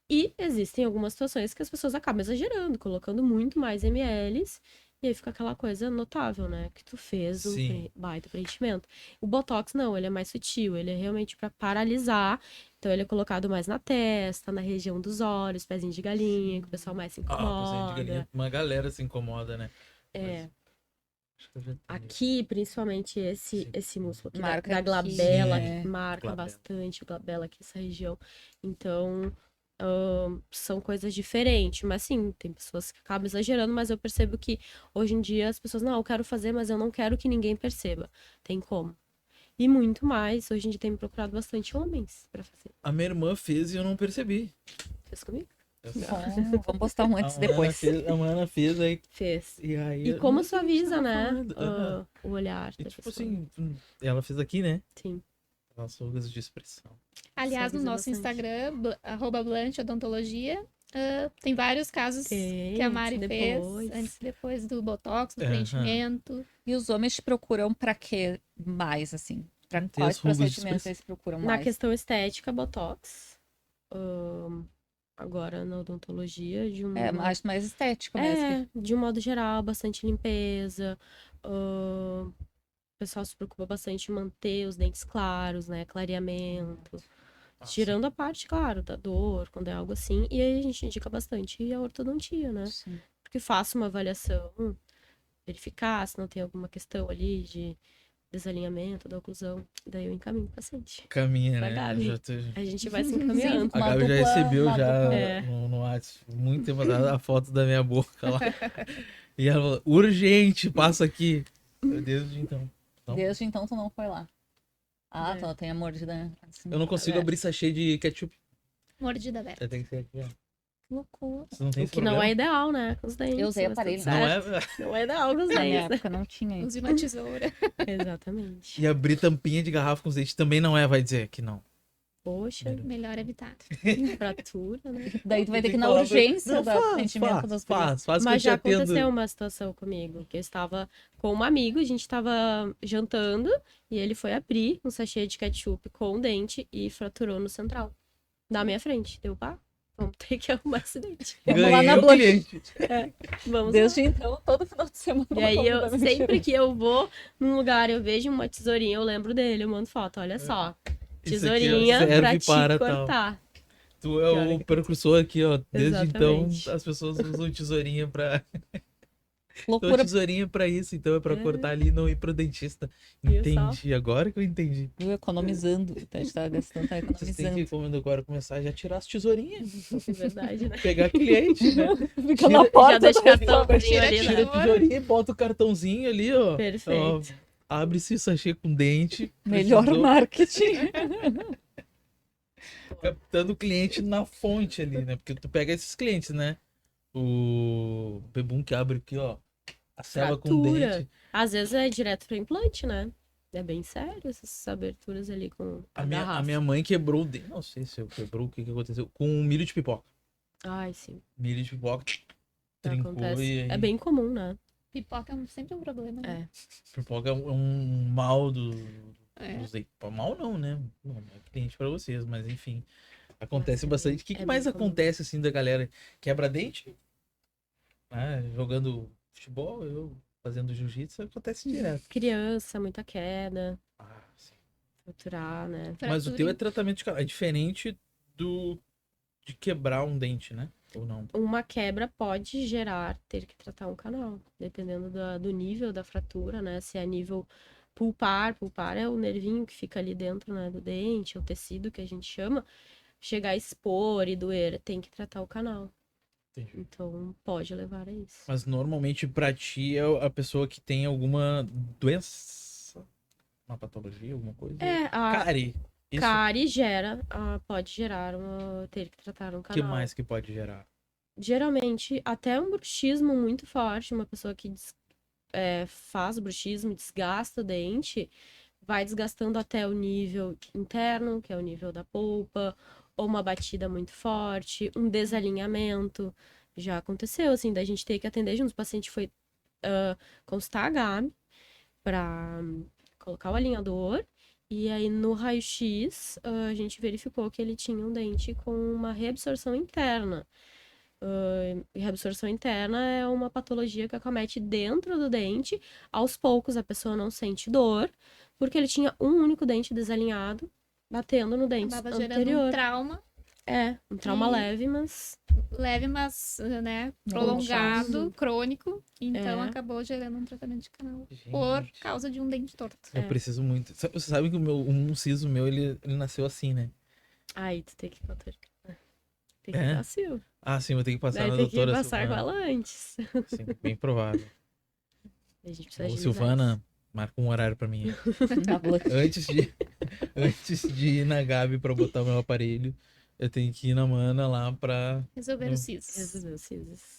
E existem algumas situações que as pessoas acabam exagerando, colocando muito mais mls, e aí fica aquela coisa notável, né? Que tu fez um Sim. baita preenchimento. O Botox não, ele é mais sutil, ele é realmente pra paralisar. Então ele é colocado mais na testa, na região dos olhos, pezinho de galinha, que o pessoal mais se Ah, presente de galinha, incomoda. uma galera se incomoda, né? É. Mas acho que eu já entendi. Aqui, principalmente Sim. esse músculo aqui Marca da aqui, glabela, né? que marca Glabela. bastante a glabela aqui, essa região. Então, são coisas diferentes. Mas sim, tem pessoas que acabam exagerando, mas eu percebo que hoje em dia as pessoas, não, eu quero fazer, mas eu não quero que ninguém perceba. Tem como. E muito mais, hoje em dia tem me procurado bastante homens pra fazer. A minha irmã fez e eu não percebi. Fez comigo? Bom, vamos postar um antes e depois. A Ana fez aí. Fez. E aí. E eu como não sei o que suaviza, tava né? falando. Aham. O olhar E da tipo pessoa. assim, ela fez aqui, né? Sim. Nossa, rugas de expressão. Aliás, no Suaviza nosso bastante. Instagram, @Blanche Odontologia, tem vários casos que a Mari antes e fez, depois. antes e depois do Botox, do Aham. preenchimento. E os homens te procuram pra quê mais, assim? Pra Tem quais as rugas de procedimentos expressão. eles procuram Na mais? questão estética, Botox. Agora na odontologia, É, acho mais estético mesmo. de um modo geral, bastante limpeza. O pessoal se preocupa bastante em manter os dentes claros, né? Clareamento. Tirando a parte, claro, da dor, quando é algo assim. E aí a gente indica bastante a ortodontia, né? Sim. Porque faça uma avaliação, verificar se não tem alguma questão ali de desalinhamento da oclusão. Daí eu encaminho o paciente. Caminha, Pra né? Gabi. Já tô- A gente vai se Sim, encaminhando. A Uma Gabi já dupla- recebeu uma já dupla- É. no WhatsApp, muito tempo atrás, a foto da minha boca lá. E ela falou, urgente, passa aqui. Desde então. Não? Desde então tu não foi lá. Ah, É. tu tem a mordida. Assim, Eu não consigo abrir sachê de ketchup. Mordida aberta. Tem que ser aqui, ó. Que loucura. Você não tem O esse que não problema? é ideal, né? Com os dentes. Eu usei mas aparelho, tudo Não certo. é? Não é ideal com os Na minha dentes, né? época não tinha isso. Use uma tesoura. Exatamente. E abrir tampinha de garrafa com os dentes também não é, vai dizer que não. Poxa, Melhor evitar. fratura, né? Daí tu vai ter que ir na falar pra- urgência Não, do faz, atendimento das coisas. faz que eu Mas te já atendo. aconteceu uma situação comigo, que eu estava com um amigo, a gente estava jantando e ele foi abrir um sachê de ketchup com um dente e fraturou no central. Na minha frente. Deu, pá, vamos ter que arrumar esse dente. Vamos lá Ganhei na o Blanche. cliente. Vamos lá. Desde então, todo final de semana. E aí, eu vou me sempre que eu vou num lugar, eu vejo uma tesourinha, eu lembro dele, eu mando foto, olha só. Isso aqui, ó, Tesourinha serve pra te para tal. cortar. Tu é olha o que- precursor aqui, ó. Desde Exatamente. então, as pessoas usam tesourinha pra. Loucura. Tesourinha pra isso, então é pra É. cortar ali e não ir pro dentista. Viu só? Entendi, agora que eu entendi. Viu? Economizando. A gente tá gastando, tá Vocês têm economizando. que, como agora, começar a já tirar as tesourinhas. É verdade, né? Pegar cliente, né? Fica na porta Já deixa do cartãozinho restaurante. ali, né? Tira a tesourinha e bota o cartãozinho ali, ó. Perfeito. Ó, abre-se o sachê com dente. Melhor precisou, marketing. captando o cliente na fonte ali, né? Porque tu pega esses clientes, né? O bebum que abre aqui, ó. A cela com Fratura. dente. Às vezes é direto pra implante, né? É bem sério essas aberturas ali com a A garrafa. minha mãe quebrou o dente. Não sei se eu quebrou, o que aconteceu. Com um milho de pipoca. Ai, sim. Milho de pipoca. Trincou Acontece. e aí. É bem comum, né? Pipoca é sempre um problema. Né? Pipoca é um mal É. dos dentes. Mal não, né? Não é cliente pra vocês, mas enfim. Acontece Mas é bastante. bem- O que é bem mais comum. acontece assim da galera? Quebra dente? Né? Jogando futebol, eu fazendo jiu-jitsu, acontece direto. Criança, muita queda, Ah, sim. fraturar, né? Mas o Fratura teu é em- tratamento de canal. É diferente de quebrar um dente, né? Ou não? Uma quebra pode gerar ter que tratar um canal, dependendo do nível da fratura, né? Se é nível pulpar é o nervinho que fica ali dentro, né, do dente, o tecido que a gente chama, chegar a expor e doer, tem que tratar o canal. Entendi. Então pode levar a isso. Mas normalmente pra ti é a pessoa que tem alguma doença, uma patologia, alguma coisa? É, a Cárie. Isso. cárie pode gerar ter que tratar um O que canal. mais que pode gerar? Geralmente, até um bruxismo muito forte, uma pessoa que faz bruxismo, desgasta o dente, vai desgastando até o nível interno, que é o nível da polpa, ou uma batida muito forte, um desalinhamento. Já aconteceu, assim, da gente ter que atender juntos. O paciente foi consultar a Gabi para colocar o alinhador E aí, no raio-x, a gente verificou que ele tinha um dente com uma reabsorção interna. E reabsorção interna é uma patologia que acomete dentro do dente. Aos poucos, a pessoa não sente dor, porque ele tinha um único dente desalinhado, batendo no dente Acabava gerando um anterior. trauma Um trauma E- leve, mas leve, mas, né, Não, prolongado, chato. crônico. Então, É. acabou gerando um tratamento de canal Gente, por causa de um dente torto. eu preciso muito. Você sabe que um siso meu, ele nasceu assim, né? aí tu tem que botar. Tem que É? dar sil. Ah, sim, vou ter que passar Daí na tem que doutora passar com Silvana. ela antes. Sim, bem provável. A gente precisa Ô, agilizar Silvana, marca um horário pra mim. A Blanche. Antes de ir na Gabi pra botar o meu aparelho, eu tenho que ir na Mana lá pra. Resolver os isso. cis. Resolver os sisos.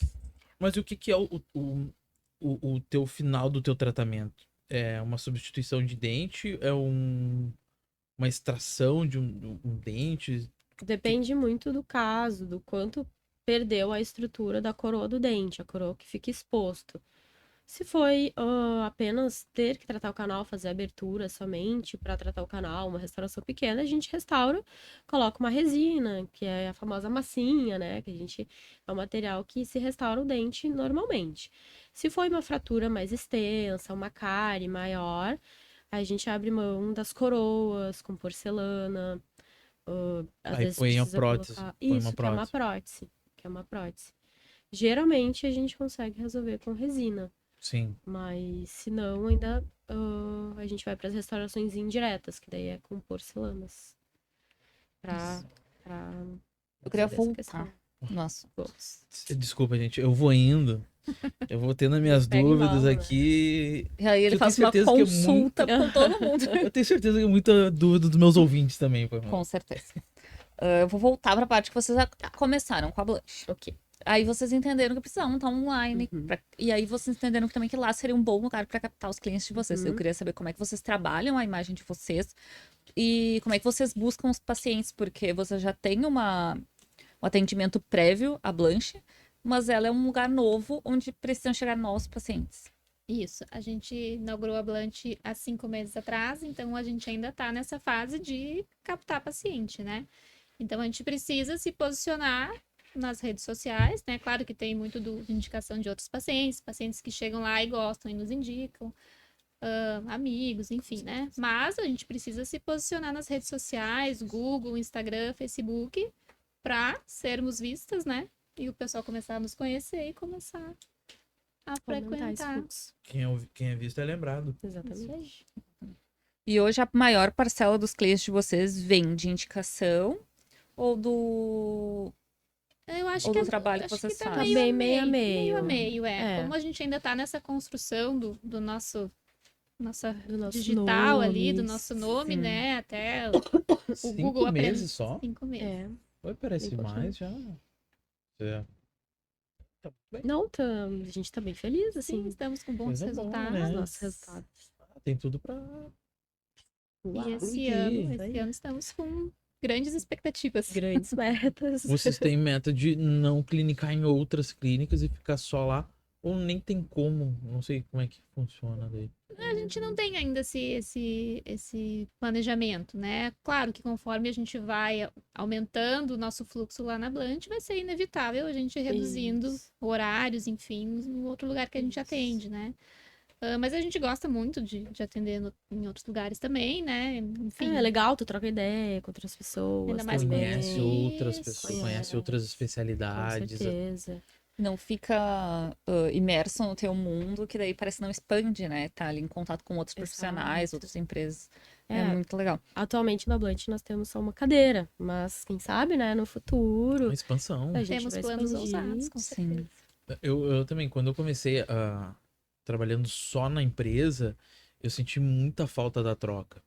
Mas e o que que é o teu final do teu tratamento? É uma substituição de dente? É uma extração de um dente? Depende muito do caso, do quanto perdeu a estrutura da coroa do dente, a coroa que fica exposto. Se foi apenas ter que tratar o canal, fazer abertura somente para tratar o canal, uma restauração pequena, a gente restaura, coloca uma resina, que é a famosa massinha, né? Que a gente é um material que se restaura o dente normalmente. Se foi uma fratura mais extensa, uma cárie maior, a gente abre mão das coroas com porcelana. Às Aí vezes põe a precisa prótese. colocar. Põe uma Isso, que é uma prótese. prótese. Que é uma prótese. Geralmente a gente consegue resolver com resina. Sim. Mas se não, ainda a gente vai para as restaurações indiretas, que daí é com porcelanas. Pra Eu queria resolver essa questão. voltar. Nossa. Vamos. Desculpa, gente. Eu vou indo. Eu vou tendo as minhas Pega dúvidas embalo, né? aqui. E aí ele Eu tenho faz uma certeza que é consulta com todo mundo. Eu tenho certeza que é muita dúvida dos meus ouvintes também, pô. Com certeza. Eu vou voltar pra parte que vocês começaram com a Blanche. Ok. Aí vocês entenderam que precisavam estar online. Uhum. E aí vocês entenderam que também que lá seria um bom lugar para captar os clientes de vocês. Uhum. Eu queria saber como é que vocês trabalham a imagem de vocês e como é que vocês buscam os pacientes, porque você já tem um atendimento prévio à Blanche, mas ela é um lugar novo onde precisam chegar novos pacientes. Isso, a gente inaugurou a Blanche há 5 meses atrás, então a gente ainda está nessa fase de captar paciente, né? Então a gente precisa se posicionar nas redes sociais, né? Claro que tem muito de indicação de outros pacientes que chegam lá e gostam e nos indicam, amigos, enfim, né? Mas a gente precisa se posicionar nas redes sociais, Google, Instagram, Facebook, para sermos vistas, né? E o pessoal começar a nos conhecer e começar a Aumentar esse frequentar. fluxo. Quem é visto é lembrado. Exatamente. E hoje a maior parcela dos clientes de vocês vem de indicação ou do Eu acho ou que do trabalho que acho vocês que tá fazem? meio a Meio a meio. meio. Meio a meio, É. Como a gente ainda tá nessa construção do nosso Do nosso digital ali, do nome, nosso nome, sim. né? Até 5 Google meses só? 5 meses. É. Oi, parece Bem pouquinho. mais já. É. Tá bem. Não, a gente tá bem feliz, Sim, assim, estamos com bons Coisa resultados. boa, com os né? nossos resultados. Tem tudo pra. E esse Ui. ano estamos com grandes expectativas. Grandes metas. Vocês têm meta de não clinicar em outras clínicas e ficar só lá? Ou nem tem como? Não sei como é que funciona daí. A gente não tem ainda esse planejamento, né? Claro que conforme a gente vai aumentando o nosso fluxo lá na Blanche, vai ser inevitável a gente ir reduzindo Isso. horários, enfim, no outro lugar que a gente atende, né? Mas a gente gosta muito de atender em outros lugares também, né? Enfim, É legal, tu troca ideia com outras pessoas. Ainda mais também. Conhece outras Isso. pessoas, conhece outras Com especialidades. certeza. Não fica imerso no teu mundo, que daí parece que não expande, né? Tá ali em contato com outros profissionais, Exato. outras empresas. É, É, muito legal. atualmente na Blunt nós temos só uma cadeira, mas quem sabe, né, no futuro Uma expansão. a gente temos vai planos expandir. ousados, com Sim. certeza. Eu também, quando eu comecei trabalhando só na empresa, eu senti muita falta da troca,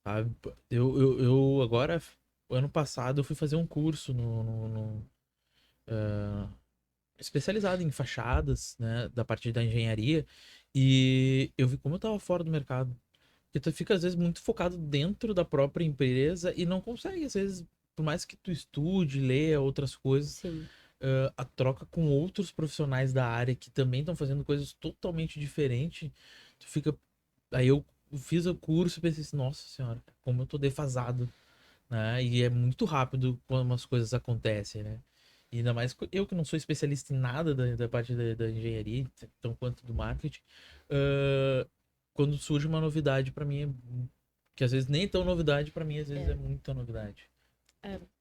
sabe? Eu agora, ano passado, eu fui fazer um curso especializado em fachadas, né, da parte da engenharia, e eu vi como eu tava fora do mercado. Porque tu fica, às vezes, muito focado dentro da própria empresa e não consegue, às vezes, por mais que tu estude, leia outras coisas, Sim. a troca com outros profissionais da área que também estão fazendo coisas totalmente diferentes, tu fica. Aí eu fiz o curso e pensei assim, nossa senhora, como eu tô defasado, né? E é muito rápido quando as coisas acontecem, né? E ainda mais eu que não sou especialista em nada da parte da engenharia, tão quanto do marketing, ah, quando surge uma novidade pra mim, que às vezes nem tão novidade, pra mim às vezes é muita novidade.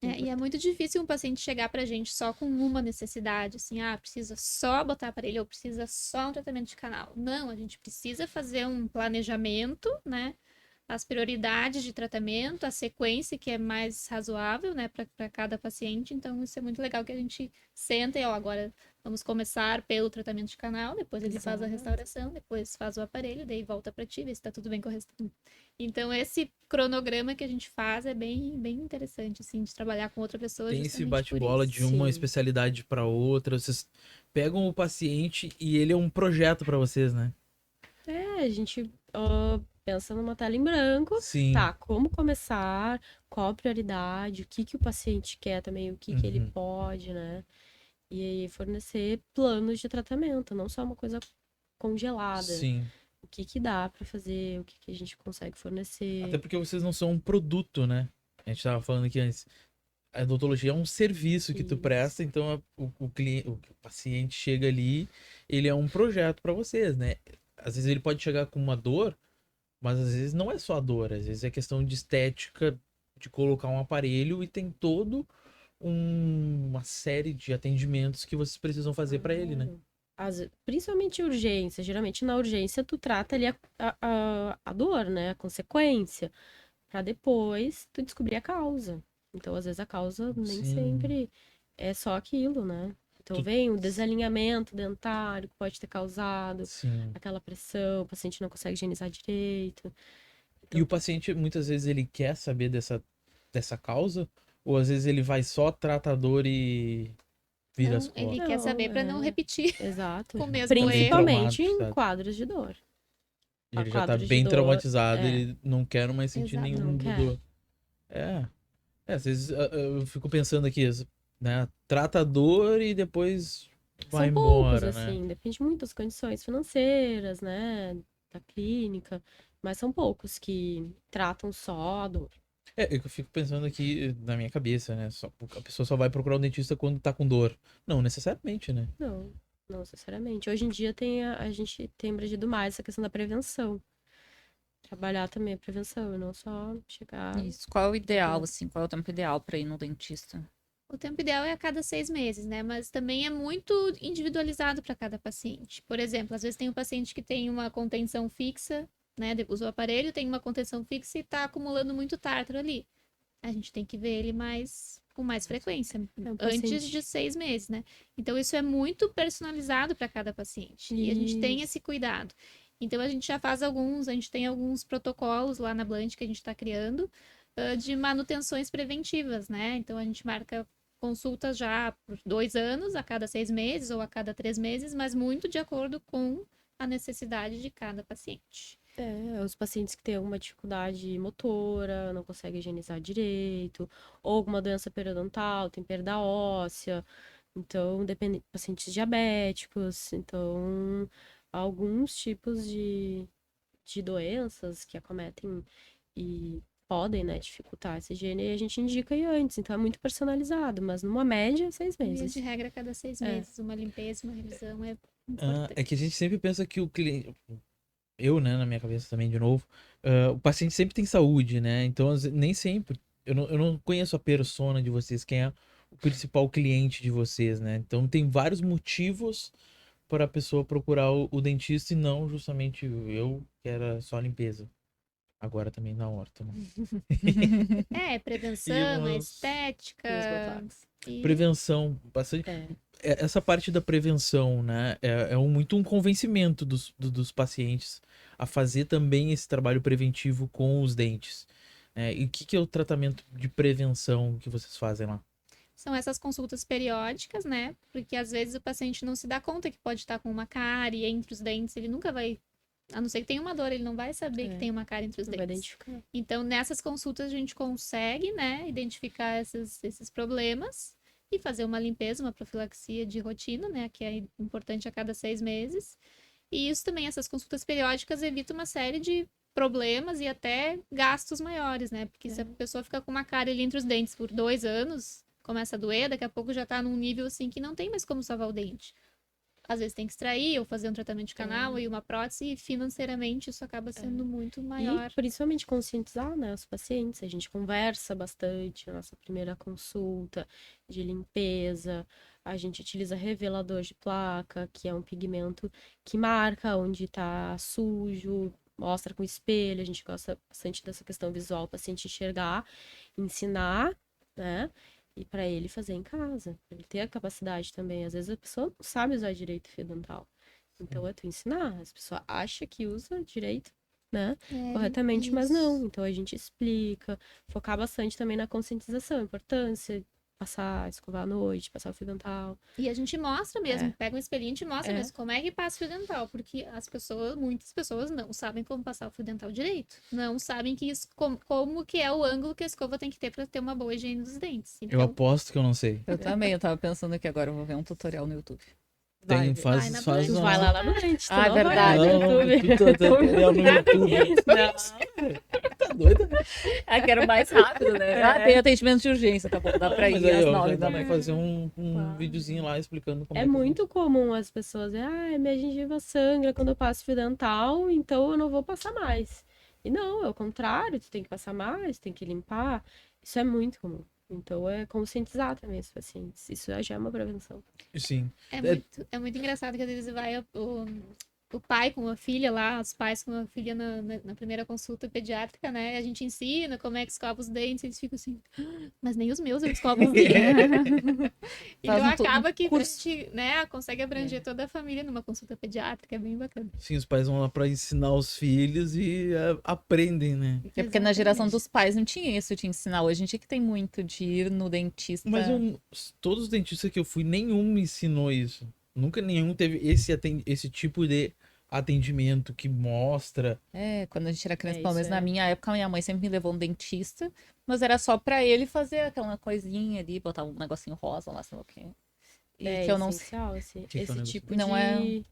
E é muito difícil um paciente chegar pra gente só com uma necessidade, assim, precisa só botar aparelho ou precisa só um tratamento de canal. Não, a gente precisa fazer um planejamento, né? As prioridades de tratamento, a sequência que é mais razoável, né, para cada paciente. Então, isso é muito legal que a gente senta e, agora vamos começar pelo tratamento de canal, depois ele faz a restauração, depois faz o aparelho, daí volta para ti, ver se tá tudo bem com o resto. Então, esse cronograma que a gente faz é bem, bem interessante, assim, de trabalhar com outra pessoa. Tem esse justamente por bate-bola isso. de uma Sim. especialidade pra outra, vocês pegam o paciente e ele é um projeto pra vocês, né? A gente pensa numa tela em branco. Sim. Tá, como começar, qual a prioridade, o que que o paciente quer também, o que que ele Uhum. pode, né? E aí fornecer planos de tratamento, não só uma coisa congelada. Sim. O que que dá pra fazer, o que que a gente consegue fornecer. Até porque vocês não são um produto, né? A gente tava falando aqui antes. A odontologia é um serviço que tu Isso. presta, então o cliente, o paciente chega ali, ele é um projeto pra vocês, né? Às vezes ele pode chegar com uma dor, mas às vezes não é só a dor, às vezes é questão de estética, de colocar um aparelho e tem todo uma série de atendimentos que vocês precisam fazer pra ele, né? Principalmente urgência. Geralmente na urgência tu trata ali a dor, né? A consequência. Pra depois tu descobrir a causa. Então, às vezes, a causa nem Sim. sempre é só aquilo, né? Então, vem o desalinhamento dentário que pode ter causado Sim. aquela pressão, o paciente não consegue higienizar direito. E o paciente, muitas vezes, ele quer saber dessa causa? Ou às vezes ele vai só tratador e vira as Então, ele costas? quer saber para não repetir Exato. com o mesmo Tá bem erro. Principalmente em traumatizado. quadros de dor. Ele já tá Quadros de bem dor, traumatizado, ele não quer mais sentir Exato. nenhum Não quer. dor. Às vezes eu fico pensando aqui, né? Trata a dor e depois vai São poucos, embora, né? assim, depende muito das condições financeiras, né? Da clínica. Mas são poucos que tratam só a dor. Eu fico pensando aqui na minha cabeça, né? A pessoa só vai procurar um dentista quando tá com dor. Não necessariamente, né? Não, não necessariamente. Hoje em dia a gente tem abrangido mais essa questão da prevenção. Trabalhar também a prevenção, e não só chegar. Isso. Qual é o ideal, assim? Qual é o tempo ideal pra ir no dentista? O tempo ideal é a cada 6 meses, né? Mas também é muito individualizado para cada paciente. Por exemplo, às vezes tem um paciente que tem uma contenção fixa, né? Usa o aparelho, tem uma contenção fixa e está acumulando muito tártaro ali. A gente tem que ver ele com mais frequência, antes de 6 meses, né? Então, isso é muito personalizado para cada paciente. E a gente tem esse cuidado. Então, a gente já faz a gente tem alguns protocolos lá na Blunt que a gente está criando de manutenções preventivas, né? Então, a gente marca consultas já por 2 anos, a cada 6 meses ou a cada 3 meses, mas muito de acordo com a necessidade de cada paciente. Os pacientes que têm alguma dificuldade motora, não conseguem higienizar direito, ou alguma doença periodontal, tem perda óssea. Então, depende, pacientes diabéticos. Então, alguns tipos de doenças que acometem e podem, né, dificultar essa higiene, e a gente indica aí antes. Então, é muito personalizado, mas numa média, 6 Via meses. de regra, a cada 6 meses, uma limpeza, uma revisão é importante. É que a gente sempre pensa que o cliente. Eu, né, na minha cabeça também, de novo, o paciente sempre tem saúde, né? Então, nem sempre. Eu não conheço a persona de vocês, quem é o principal cliente de vocês, né? Então, tem vários motivos para a pessoa procurar o dentista e não justamente eu, que era só limpeza. Agora também na horta, né? Prevenção, E é umas- estética. E os botox. Prevenção, bastante. É. Essa parte da prevenção, né? Muito um convencimento dos pacientes a fazer também esse trabalho preventivo com os dentes. E o que é o tratamento de prevenção que vocês fazem lá? São essas consultas periódicas, né? Porque às vezes o paciente não se dá conta que pode estar com uma cárie entre os dentes, ele nunca vai. A não ser que tenha uma dor, ele não vai saber que tem uma cárie entre os Não vai dentes. identificar. Então, nessas consultas, a gente consegue, né, identificar esses problemas e fazer uma limpeza, uma profilaxia de rotina, né, que é importante a cada 6 meses. E isso também, essas consultas periódicas, evita uma série de problemas e até gastos maiores, né? Porque se a pessoa fica com uma cárie ali entre os dentes por 2 anos, começa a doer, daqui a pouco já tá num nível assim que não tem mais como salvar o dente. Às vezes tem que extrair ou fazer um tratamento de canal e uma prótese, e financeiramente isso acaba sendo muito maior. E principalmente conscientizar, né, os pacientes. A gente conversa bastante na nossa primeira consulta de limpeza. A gente utiliza revelador de placa, que é um pigmento que marca onde tá sujo, mostra com espelho. A gente gosta bastante dessa questão visual, o paciente enxergar, ensinar, né? E para ele fazer em casa, pra ele ter a capacidade também. Às vezes a pessoa não sabe usar direito o fio dental. Então é tu ensinar. As pessoas acham que usa direito, né? Corretamente, mas não. Então a gente explica, focar bastante também na conscientização, a importância, passar, escovar à noite, passar o fio dental. E a gente mostra mesmo, pega um espelhinho e mostra mesmo como é que passa o fio dental, porque muitas pessoas não sabem como passar o fio dental direito. Não sabem como que é o ângulo que a escova tem que ter para ter uma boa higiene dos dentes. Eu Então, aposto que eu não sei. Eu também, eu tava pensando que agora eu vou ver um tutorial no YouTube. Tem, vai faz, na faz frente. uma... Vai lá na frente, tu Ah, não vai verdade. no Não, YouTube. tutorial no YouTube. Tá doida? Ah, quero mais rápido, né? Ah, tem atendimento de urgência, tá bom, dá pra Mas ir aí, às ó, 9 já da dá pra manhã. fazer um videozinho lá explicando como É que muito comum as pessoas dizerem, minha gengiva sangra quando eu passo fio dental, então eu não vou passar mais. E não, é o contrário, tu tem que passar mais, tem que limpar. Isso é muito comum. Então é conscientizar também os pacientes. Isso já é uma prevenção. Sim. é muito engraçado que às vezes vai o pai com a filha lá, os pais com a filha na primeira consulta pediátrica, né? A gente ensina como é que escova os dentes, eles ficam assim, mas nem os meus eu escovo assim. Então acaba que a gente, né, consegue abranger toda a família numa consulta pediátrica, é bem bacana. Sim, os pais vão lá pra ensinar os filhos e aprendem, né? É porque na geração dos pais não tinha isso de ensinar. Hoje em dia que tem muito de ir no dentista. Mas todos os dentistas que eu fui, nenhum me ensinou isso. Nunca nenhum teve esse tipo de atendimento que mostra. Quando a gente era criança, É, pelo isso menos na é. minha época, minha mãe sempre me levou um dentista, mas era só pra ele fazer aquela coisinha ali, botar um negocinho rosa lá, sei lá o quê. E É que eu não sei. essencial Que é o esse negócio? tipo Não de...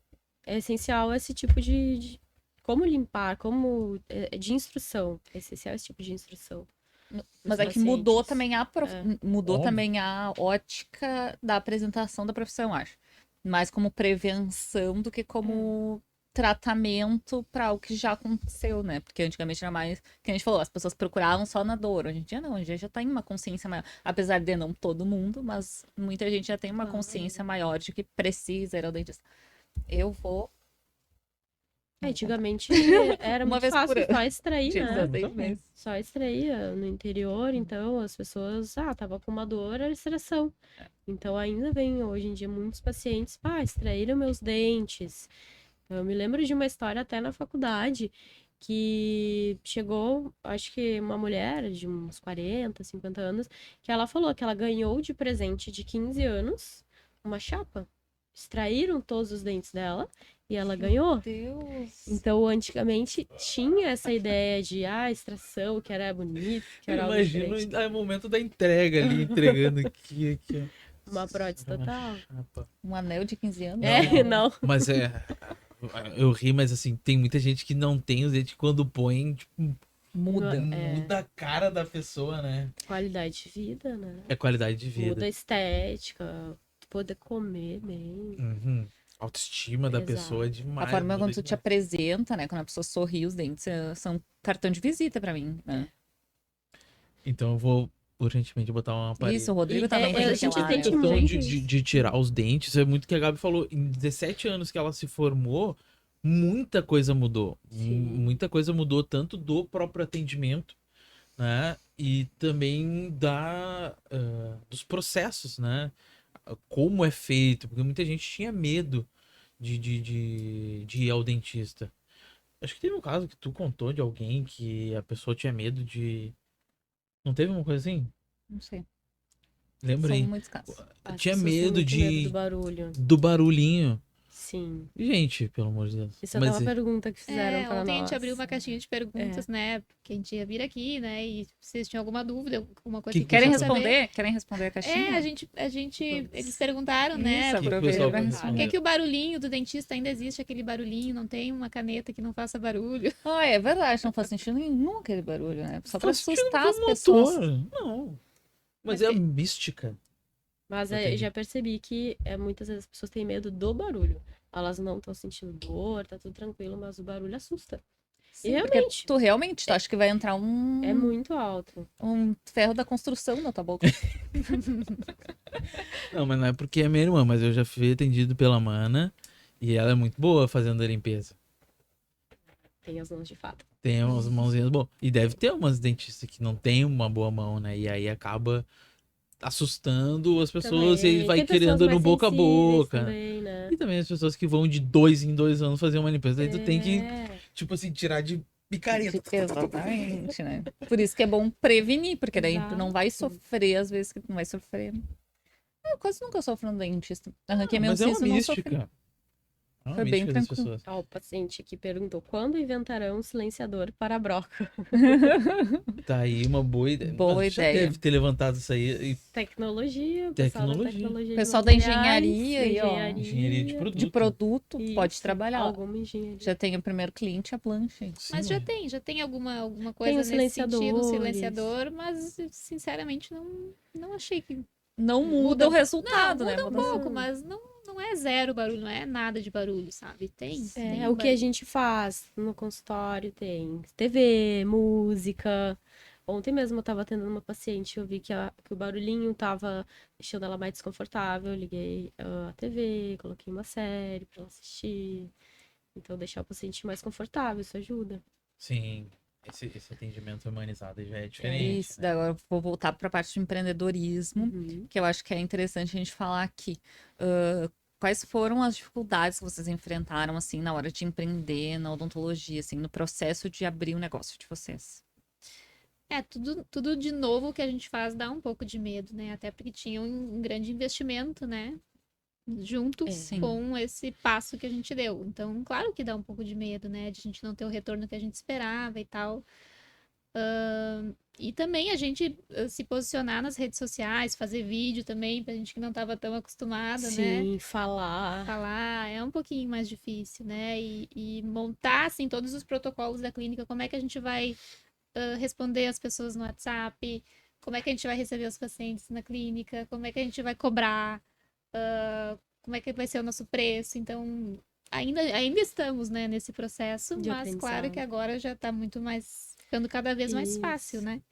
É essencial esse tipo de... Como limpar, como... de instrução. É essencial esse tipo de instrução. Mas Os é que mudou pacientes. também mudou Óbvio. também a ótica da apresentação da profissão, acho. Mais como prevenção do que como tratamento para o que já aconteceu, né? Porque antigamente era mais, que a gente falou, as pessoas procuravam só na dor. Hoje em dia não, hoje em dia já tem uma consciência maior. Apesar de não todo mundo, mas muita gente já tem uma consciência maior de que precisa ir ao dentista. Eu vou Antigamente era Uma muito vez por fácil ano. só extrair, de né? 16 meses. Só extraía no interior, então as pessoas, tava com uma dor, era extração. Então ainda vem hoje em dia muitos pacientes, extraíram meus dentes. Eu me lembro de uma história até na faculdade que chegou, acho que uma mulher de uns 40, 50 anos, que ela falou que ela ganhou de presente de 15 anos uma chapa. Extraíram todos os dentes dela e ela ganhou. Deus. Então, antigamente tinha essa ideia de extração, que era bonito, que era algo Imagina diferente. o momento da entrega ali, entregando aqui, ó. Uma prótese total. Chapa. Um anel de 15 anos? Não. Mas eu ri, mas assim, tem muita gente que não tem os dentes quando põe, tipo, Muda. muda a cara da pessoa, né? Qualidade de vida, né? É qualidade de vida. Muda a estética, poder comer bem. Uhum. Autoestima da Exato. pessoa é demais. A forma muda quando tu te demais. apresenta, né? Quando a pessoa sorri, os dentes são cartão de visita pra mim, né? Então eu vou urgentemente botar uma parede. Isso, o Rodrigo E também tem a que gente ter lá, tem né? que Questão muito de tirar os dentes, é muito que a Gabi falou. Em 17 anos que ela se formou, muita coisa mudou. Sim. Muita coisa mudou, tanto do próprio atendimento, né? E também dos processos, né? Como é feito, porque muita gente tinha medo de ir ao dentista. Acho que teve um caso que tu contou de alguém que a pessoa tinha medo de. Não teve uma coisa assim? Não sei. Lembra São aí? muitos casos. As Tinha pessoas têm medo muito de medo do barulho. do barulhinho. Sim. Gente, pelo amor de Deus. Isso é Mas uma pergunta que fizeram para Ontem nós. a gente abriu uma caixinha de perguntas, né? Porque a gente ia vir aqui, né? E se vocês tinham alguma dúvida, alguma coisa Que que Querem pessoal saber. responder a caixinha? eles perguntaram, né? Isso, que Por o pessoal aproveita pra vai que responder. que o barulhinho do dentista ainda existe, aquele barulhinho, não tem uma caneta que não faça barulho. Ah, é verdade, não faz sentido nenhum aquele barulho, né? Só pra Faz sentido assustar as como pessoas. motor. Não. Mas Mas é a tem- mística. Mas Entendi. eu já percebi que muitas vezes as pessoas têm medo do barulho. Elas não estão sentindo dor, tá tudo tranquilo, mas o barulho assusta. Sim, E porque realmente, tu realmente, tu acha que vai entrar é muito alto. um ferro da construção na tua boca. Não, mas não é porque é minha irmã, mas eu já fui atendido pela mana e ela é muito boa fazendo a limpeza. Tem as mãos de fato. Tem umas mãozinhas boas. E deve ter umas dentistas que não tem uma boa mão, né? E aí acaba assustando as pessoas e aí Também. vai Tem pessoas querendo no mais boca a sensíveis boca. também, né? E também as pessoas que vão de 2 em 2 anos fazer uma limpeza. Aí tu tem que, É. tipo assim, tirar de picareta. Exatamente, né? Por isso que é bom prevenir, porque daí tu não vai Exato. sofrer, às vezes que tu não vai sofrer. Eu quase nunca sofro no dentista. Arranquei meu Mas é uma siso e não sofri. mística. É uma Foi bem mística das tranquilo. pessoas. Ó, o paciente aqui perguntou quando inventarão um silenciador para a broca? Tá aí uma boa ideia. Boa Mas já ideia. deve ter levantado isso aí. Tecnologia, o pessoal da Tecnologia. tecnologia. de Pessoal da materiais, engenharia aí, ó. Engenharia de produto. De produto, Isso, pode trabalhar. Alguma engenharia. Já tem o primeiro cliente, a plancha. Mas já tem alguma coisa os nesse sentido, um silenciadores. silenciador, mas sinceramente não achei que Não muda o resultado, não, né? muda um Muda- pouco, mas não é zero barulho, não é nada de barulho, sabe? Tem É, o que a barulho. gente faz no consultório tem TV, música. Ontem mesmo eu tava atendendo uma paciente, eu vi que o barulhinho tava deixando ela mais desconfortável. Eu liguei a TV, coloquei uma série pra ela assistir. Então, deixar o paciente mais confortável, isso ajuda. Sim. Esse atendimento humanizado já é diferente. Isso, né? daí agora eu vou voltar para a parte de empreendedorismo, Uhum. que eu acho que é interessante a gente falar aqui. Quais foram as dificuldades que vocês enfrentaram, assim, na hora de empreender na odontologia, assim, no processo de abrir o negócio de vocês? É, tudo de novo que a gente faz dá um pouco de medo, né? Até porque tinha um grande investimento, né? Junto Sim. com esse passo que a gente deu. Então, claro que dá um pouco de medo, né? De a gente não ter o retorno que a gente esperava e tal. E também a gente se posicionar nas redes sociais, fazer vídeo também, pra gente que não estava tão acostumada, né? Sim, falar. Falar é um pouquinho mais difícil, né? E montar, assim, todos os protocolos da clínica, como é que a gente vai responder as pessoas no WhatsApp, como é que a gente vai receber os pacientes na clínica, como é que a gente vai cobrar, como é que vai ser o nosso preço. Então, ainda estamos, né, nesse processo, De mas claro aprendizado. que agora já está muito mais, ficando cada vez mais Isso. fácil, né?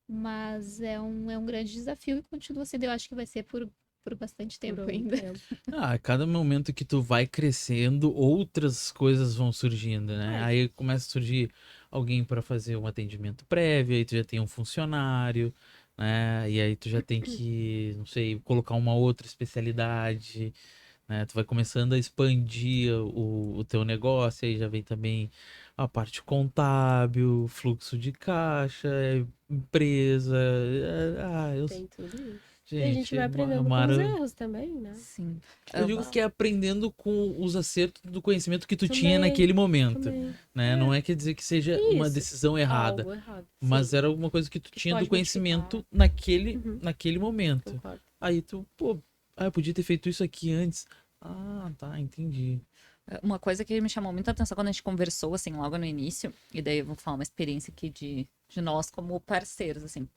Mas é um grande desafio e continua sendo, eu acho que vai ser por bastante tempo Por um ainda. tempo. A cada momento que tu vai crescendo, outras coisas vão surgindo, né? É. Aí começa a surgir alguém para fazer um atendimento prévio, aí tu já tem um funcionário, né? E aí tu já tem que, não sei, colocar uma outra especialidade, né? Tu vai começando a expandir o teu negócio, aí já vem também a parte contábil, fluxo de caixa, empresa. Tem tudo isso. Gente, E a gente vai aprendendo com os erros também, né? Sim. eu digo que é aprendendo com os acertos do conhecimento que tu tinha Também, naquele momento, Também. né? Não é quer dizer que seja uma Isso. decisão errada, Algo errado. mas Sim, era alguma coisa que tu Que tinha do pode conhecimento Uhum. naquele momento. concordo. Aí tu, pô, eu podia ter feito isso aqui antes. Ah, tá, entendi. Uma coisa que me chamou muita atenção quando a gente conversou, assim, logo no início, e daí eu vou falar uma experiência aqui de nós como parceiros, assim,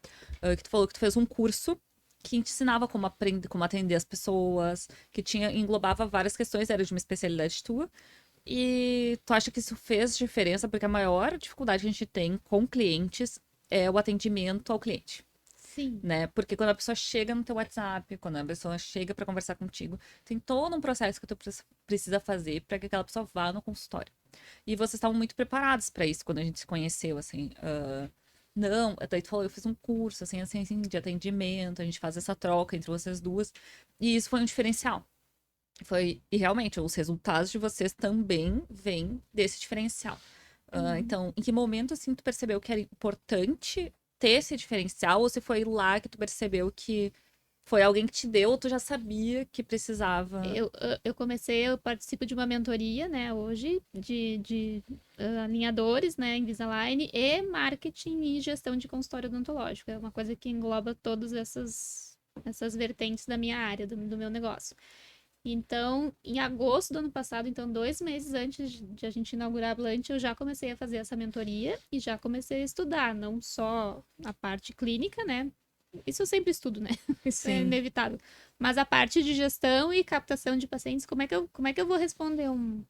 que tu falou que tu fez um curso que te ensinava como aprender, como atender as pessoas, que englobava várias questões, era de uma especialidade tua, e tu acha que isso fez diferença, porque a maior dificuldade que a gente tem com clientes é o atendimento ao cliente. Sim. Né? Porque quando a pessoa chega no teu WhatsApp, quando a pessoa chega para conversar contigo, tem todo um processo que tu precisa fazer para que aquela pessoa vá no consultório. E vocês estavam muito preparados para isso quando a gente se conheceu, assim. Não, daí tu falou, eu fiz um curso, assim, de atendimento, a gente faz essa troca entre vocês duas. E isso foi um diferencial. E realmente, os resultados de vocês também vêm desse diferencial. Então, em que momento, assim, tu percebeu que era importante ter esse diferencial, ou se foi lá que tu percebeu que Foi alguém que te deu ou tu já sabia que precisava? Eu participo de uma mentoria, né, hoje, de alinhadores, né, Invisalign, e marketing e gestão de consultório odontológico. É uma coisa que engloba todas essas vertentes da minha área, do meu negócio. Então, em agosto do ano passado, então 2 meses antes de a gente inaugurar a Blunt, eu já comecei a fazer essa mentoria e já comecei a estudar, não só a parte clínica, né? Isso eu sempre estudo, né? Isso é Sim. inevitável. Mas a parte de gestão e captação de pacientes, como é que eu vou responder um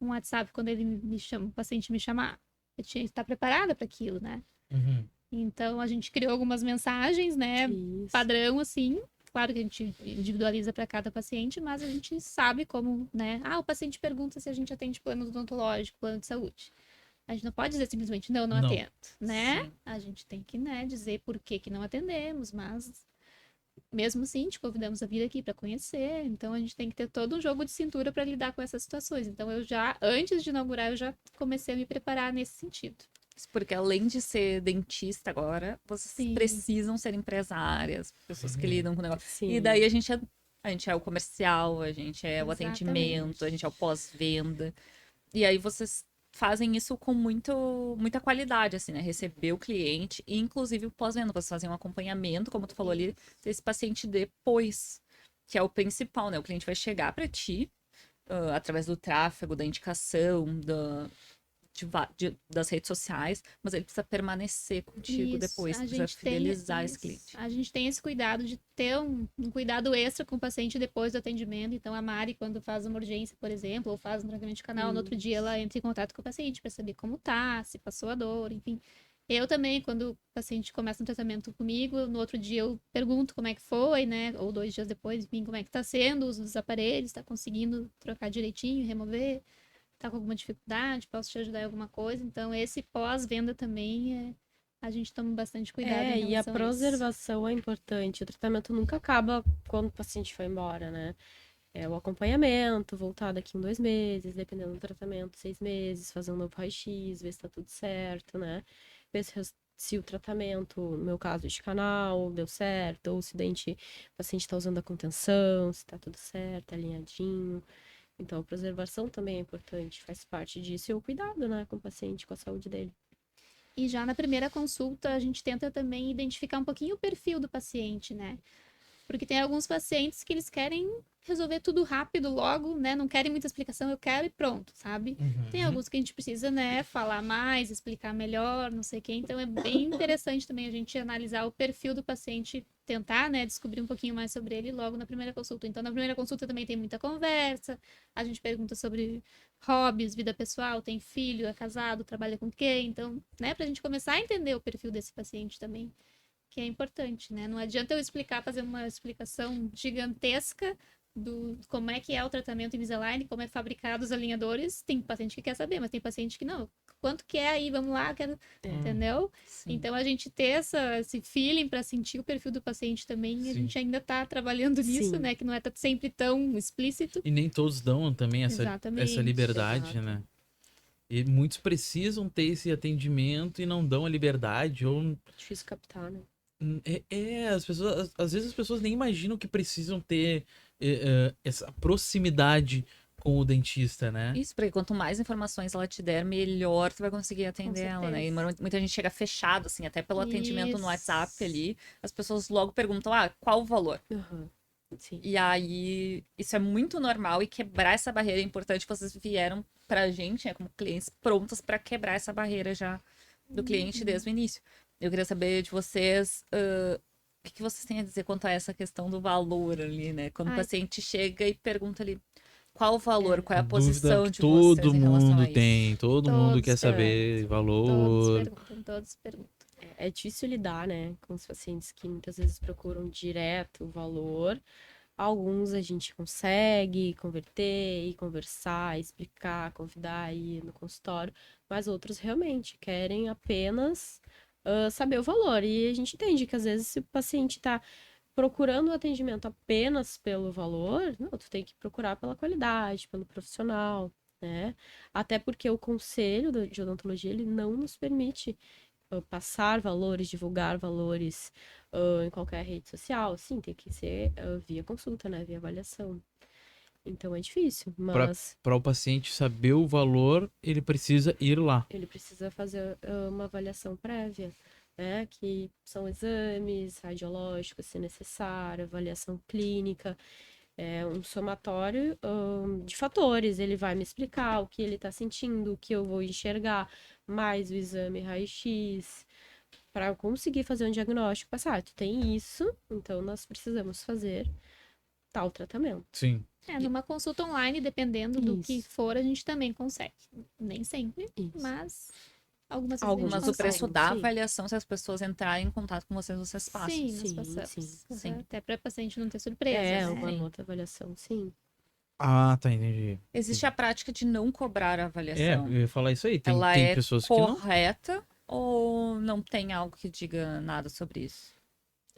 WhatsApp quando ele me chama, o paciente me chamar? Eu tinha que estar preparada para aquilo, né? Uhum. Então a gente criou algumas mensagens, né? Isso. Padrão, assim. Claro que a gente individualiza para cada paciente, mas a gente sabe como, né? Ah, o paciente pergunta se a gente atende plano odontológico, plano de saúde. A gente não pode dizer simplesmente não, não Não. atendo, né? Sim. A gente tem que, né, dizer por que que não atendemos, mas mesmo assim, te convidamos a vir aqui para conhecer. Então a gente tem que ter todo um jogo de cintura para lidar com essas situações. Então eu já, antes de inaugurar, eu já comecei a me preparar nesse sentido. Porque além de ser dentista agora, vocês Sim. precisam ser empresárias, pessoas que Uhum. lidam com o negócio. Sim. E daí a gente é o comercial, a gente é o Exatamente. atendimento, a gente é o pós-venda. E aí vocês fazem isso com muita qualidade, assim, né? Receber o cliente e inclusive o pós-venda. Vocês fazem um acompanhamento, como tu falou ali, desse paciente depois, que é o principal, né? O cliente vai chegar para ti, através do tráfego, da indicação, das redes sociais, mas ele precisa permanecer contigo Isso, depois, a precisa gente tem fidelizar esse isso. cliente. A gente tem esse cuidado de ter um cuidado extra com o paciente depois do atendimento. Então, a Mari, quando faz uma urgência, por exemplo, ou faz um tratamento de canal, no outro dia ela entra em contato com o paciente para saber como tá, se passou a dor, enfim. Eu também, quando o paciente começa um tratamento comigo, no outro dia eu pergunto como é que foi, né? Ou 2 dias depois, enfim, como é que tá sendo o uso dos aparelhos, tá conseguindo trocar direitinho, remover, tá com alguma dificuldade, posso te ajudar em alguma coisa. Então, esse pós-venda também a gente toma bastante cuidado em E a relação a isso. preservação é importante. O tratamento nunca acaba quando o paciente foi embora, né? É o acompanhamento, voltar daqui em 2 meses, dependendo do tratamento, 6 meses, fazer um novo raio-x, ver se tá tudo certo, né? Ver se o tratamento, no meu caso, de canal, deu certo, ou se o paciente tá usando a contenção, se tá tudo certo, alinhadinho. Então, a preservação também é importante, faz parte disso e o cuidado, né, com o paciente, com a saúde dele. E já na primeira consulta, a gente tenta também identificar um pouquinho o perfil do paciente, né? Porque tem alguns pacientes que eles querem resolver tudo rápido, logo, né? Não querem muita explicação, eu quero e pronto, sabe? Tem alguns que a gente precisa, né, falar mais, explicar melhor, não sei o quê. Então é bem interessante também a gente analisar o perfil do paciente, tentar, né, descobrir um pouquinho mais sobre ele logo na primeira consulta. Então, na primeira consulta também tem muita conversa, a gente pergunta sobre hobbies, vida pessoal, tem filho, é casado, trabalha com quê? Então, né, pra gente começar a entender o perfil desse paciente também, que é importante, né? Não adianta eu fazer uma explicação gigantesca do como é que é o tratamento Invisalign, como é fabricado os alinhadores. Tem paciente que quer saber, mas tem paciente que não. Quanto que é aí? Vamos lá, quero... entendeu? Sim. Então a gente ter esse feeling para sentir o perfil do paciente também, a Sim. gente ainda tá trabalhando nisso, Sim. né? Que não é sempre tão explícito. E nem todos dão também essa Exatamente. liberdade, Exato. né? E muitos precisam ter esse atendimento e não dão a liberdade, ou Difícil captar, né? as pessoas, às vezes as pessoas nem imaginam que precisam ter essa proximidade com o dentista, né? Isso, porque quanto mais informações ela te der, melhor tu vai conseguir atender ela, né? E certeza. muita gente chega fechado, assim, até pelo atendimento no Isso. WhatsApp ali, as pessoas logo perguntam, qual o valor? Uhum. Sim. E aí, isso é muito normal e quebrar essa barreira é importante. Vocês vieram pra gente, né, como clientes, prontas pra quebrar essa barreira já do cliente desde o início. Eu queria saber de vocês, o que vocês têm a dizer quanto a essa questão do valor ali, né? Quando o Ai. paciente chega e pergunta ali, qual o valor, qual é a Dúvida posição que de vocês todo em relação mundo a isso? tem, todo mundo Todos quer saber valor. Todos perguntam. É difícil lidar, né, com os pacientes que muitas vezes procuram direto o valor. Alguns a gente consegue converter e conversar, explicar, convidar aí no consultório, mas outros realmente querem apenas saber o valor. E a gente entende que às vezes se o paciente está procurando o atendimento apenas pelo valor, não, tu tem que procurar pela qualidade, pelo profissional, né? Até porque o conselho de odontologia, ele não nos permite passar valores, divulgar valores em qualquer rede social, sim, tem que ser via consulta, né? Via avaliação. Então é difícil, mas Para o paciente saber o valor, ele precisa ir lá. ele precisa fazer uma avaliação prévia, né? Que são exames radiológicos, se necessário, avaliação clínica, um somatório de fatores. Ele vai me explicar o que ele está sentindo, o que eu vou enxergar, mais o exame raio-x, para eu conseguir fazer um diagnóstico. Passar, tu tem isso, então nós precisamos fazer tal tratamento. Sim. Numa consulta online, dependendo do que Isso. for, a gente também consegue. Nem sempre, Isso. mas algumas vezes Algumas a Mas gente o preço consegue. da sim. avaliação, se as pessoas entrarem em contato com vocês, vocês passam. Sim, nós Sim, passamos. sim. Uhum. Sim. Até para paciente não ter surpresa, né? Uma Sim. outra avaliação, sim. Ah, tá, entendi. Existe a prática de não cobrar a É, avaliação. eu ia falar isso aí. Tem Ela é pessoas que não. correta ou não tem algo que diga nada sobre isso?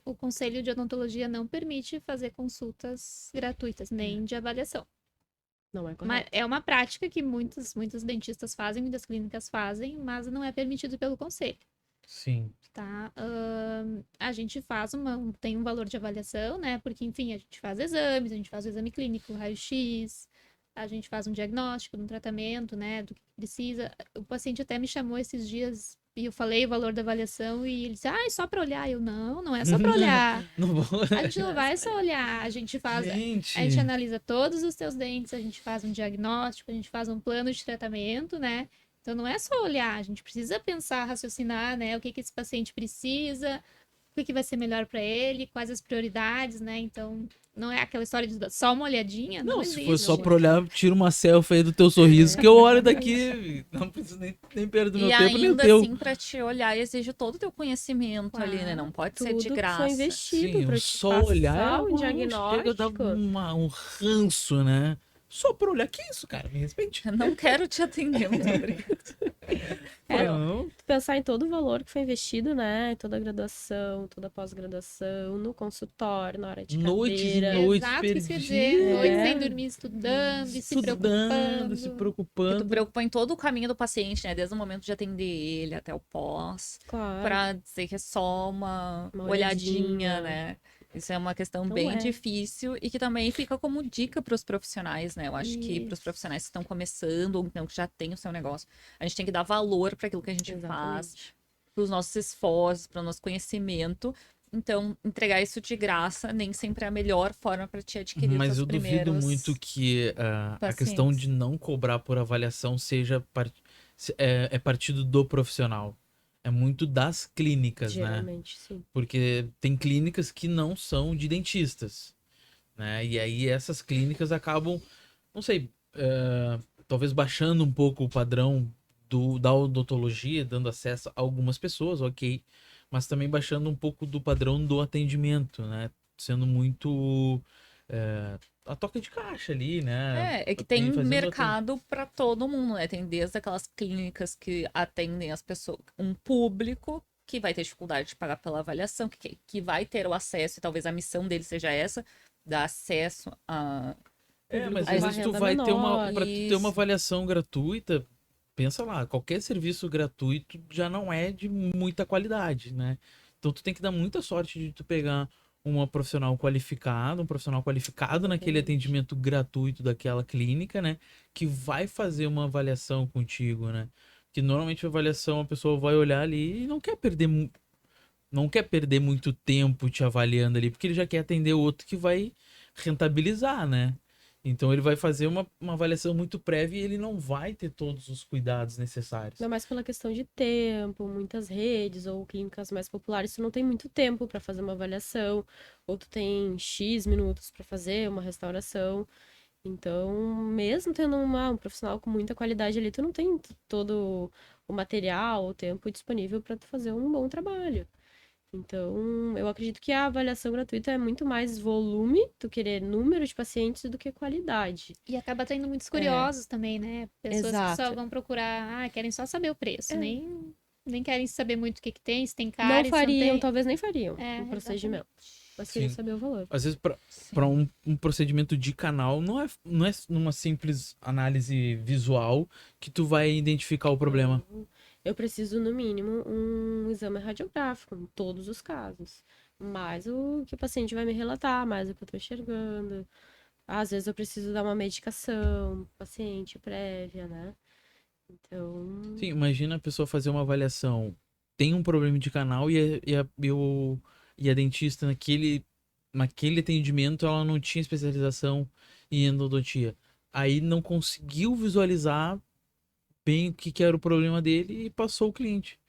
O Conselho de Odontologia não permite fazer consultas gratuitas, nem de avaliação. Não é Mas correto. é uma prática que muitos dentistas fazem, muitas clínicas fazem, mas não é permitido pelo Conselho, Sim. tá? A gente tem um valor de avaliação, né? Porque, enfim, a gente faz exames, a gente faz o exame clínico, o raio-x, a gente faz um diagnóstico, um tratamento, né? Do que precisa. O paciente até me chamou esses dias e eu falei o valor da avaliação e ele disse, é só para olhar. Eu, não é só para olhar. Não vou. A gente não vai só olhar, a gente faz... Gente. A gente analisa todos os teus dentes, a gente faz um diagnóstico, a gente faz um plano de tratamento, né? Então não é só olhar, a gente precisa pensar, raciocinar, né? O que esse paciente precisa, o que vai ser melhor para ele, quais as prioridades, né? Então não é aquela história de só uma olhadinha, não Se existe. for só pra olhar, tira uma selfie aí do teu sorriso, que eu olho daqui. Não preciso nem perder meu E tempo, nem o ainda teu. assim, pra te olhar, exige todo o teu conhecimento ali, né? Não pode ser de Tudo que graça. foi investido Sim, para só olhar um diagnóstico. chega a dar um ranço, né? Só por olhar, que isso, cara? Me respeite. Eu não quero te atender, muito obrigada. Não. Pensar em todo o valor que foi investido, né? Toda a graduação, toda a pós-graduação, no consultório, na hora de Noites e cadeira. noites Exato, isso quer dizer, perdidas. noite sem dormir, estudando, e se preocupando. se Porque tu preocupando. preocupa em todo o caminho do paciente, né? Desde o momento de atender ele até o pós. Claro. Pra dizer que é só uma Uma olhadinha, olhadinha. né? Isso é uma questão Então bem é. difícil e que também fica como dica para os profissionais, né? Eu acho que para os Isso. profissionais que estão começando ou então que já têm o seu negócio, a gente tem que dar valor para aquilo que a gente faz, Exatamente. para os nossos esforços, para o nosso conhecimento. Então, entregar isso de graça nem sempre é a melhor forma para te adquirir Mas os eu duvido primeiros muito que a questão pacientes. de não cobrar por avaliação seja partido do profissional. É muito das clínicas, né? Geralmente, sim. Porque tem clínicas que não são de dentistas, né? E aí essas clínicas acabam, não sei, talvez baixando um pouco o padrão da odontologia, dando acesso a algumas pessoas, ok, mas também baixando um pouco do padrão do atendimento, né? Sendo muito a toca de caixa ali, né? É que tem Fazendo mercado para todo mundo, né? Tem desde aquelas clínicas que atendem as pessoas, um público que vai ter dificuldade de pagar pela avaliação, que vai ter o acesso, e talvez a missão dele seja essa, dar acesso a. Mas Aí às uma vezes tu renda vai ter menor, pra tu ter uma isso. avaliação gratuita, pensa lá, qualquer serviço gratuito já não é de muita qualidade, né? Então tu tem que dar muita sorte de tu pegar um profissional qualificado naquele Exatamente. atendimento gratuito daquela clínica, né? Que vai fazer uma avaliação contigo, né? Que normalmente a avaliação a pessoa vai olhar ali e não quer perder muito tempo te avaliando ali, porque ele já quer atender o outro que vai rentabilizar, né? Então ele vai fazer uma avaliação muito prévia e ele não vai ter todos os cuidados necessários. Ainda mais pela questão de tempo, muitas redes ou clínicas mais populares, tu não tem muito tempo para fazer uma avaliação, ou tu tem X minutos para fazer uma restauração. Então, mesmo tendo um profissional com muita qualidade ali, tu não tem todo o material, o tempo disponível para tu fazer um bom trabalho. Então, eu acredito que a avaliação gratuita é muito mais volume, tu querer número de pacientes do que qualidade. E acaba atraindo muitos curiosos também, né? Pessoas que só Exato. vão procurar, querem só saber o preço, É. nem querem saber muito o que tem, se tem Não cárie, se não fariam, tem. talvez nem fariam É, o procedimento, mas queriam saber o valor. Às vezes, para um procedimento de canal, não é numa simples análise visual que tu vai identificar o problema. eu preciso, no mínimo, um exame radiográfico, em todos os casos. Mais o que o paciente vai me relatar, mais o que eu tô enxergando. Às vezes eu preciso dar uma medicação, paciente prévia, né? Então, Sim, imagina a pessoa fazer uma avaliação, tem um problema de canal e a dentista naquele atendimento ela não tinha especialização em endodontia. Aí não conseguiu visualizar bem o que, que era o problema dele e passou o cliente.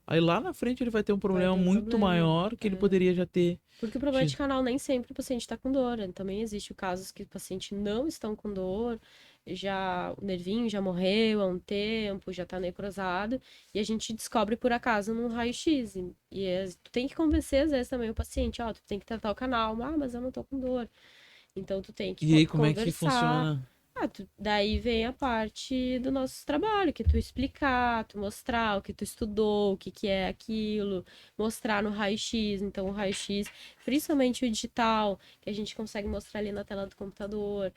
Aí lá na frente ele vai ter um problema ter um muito problema, maior que ele poderia já ter porque o problema de tido. canal nem sempre o paciente está com dor. Também existe casos que o paciente não estão com dor, já o nervinho já morreu há um tempo, já está necrosado, e a gente descobre por acaso num raio-x. Tu tem que convencer às vezes também o paciente, ó, tu tem que tratar o canal, mas eu não tô com dor. Então tu tem que E aí como é que conversar. funciona? Daí vem a parte do nosso trabalho, que é tu explicar, tu mostrar o que tu estudou, o que que é aquilo, mostrar no raio-x. Então, o raio-x, principalmente o digital, que a gente consegue mostrar ali na tela do computador.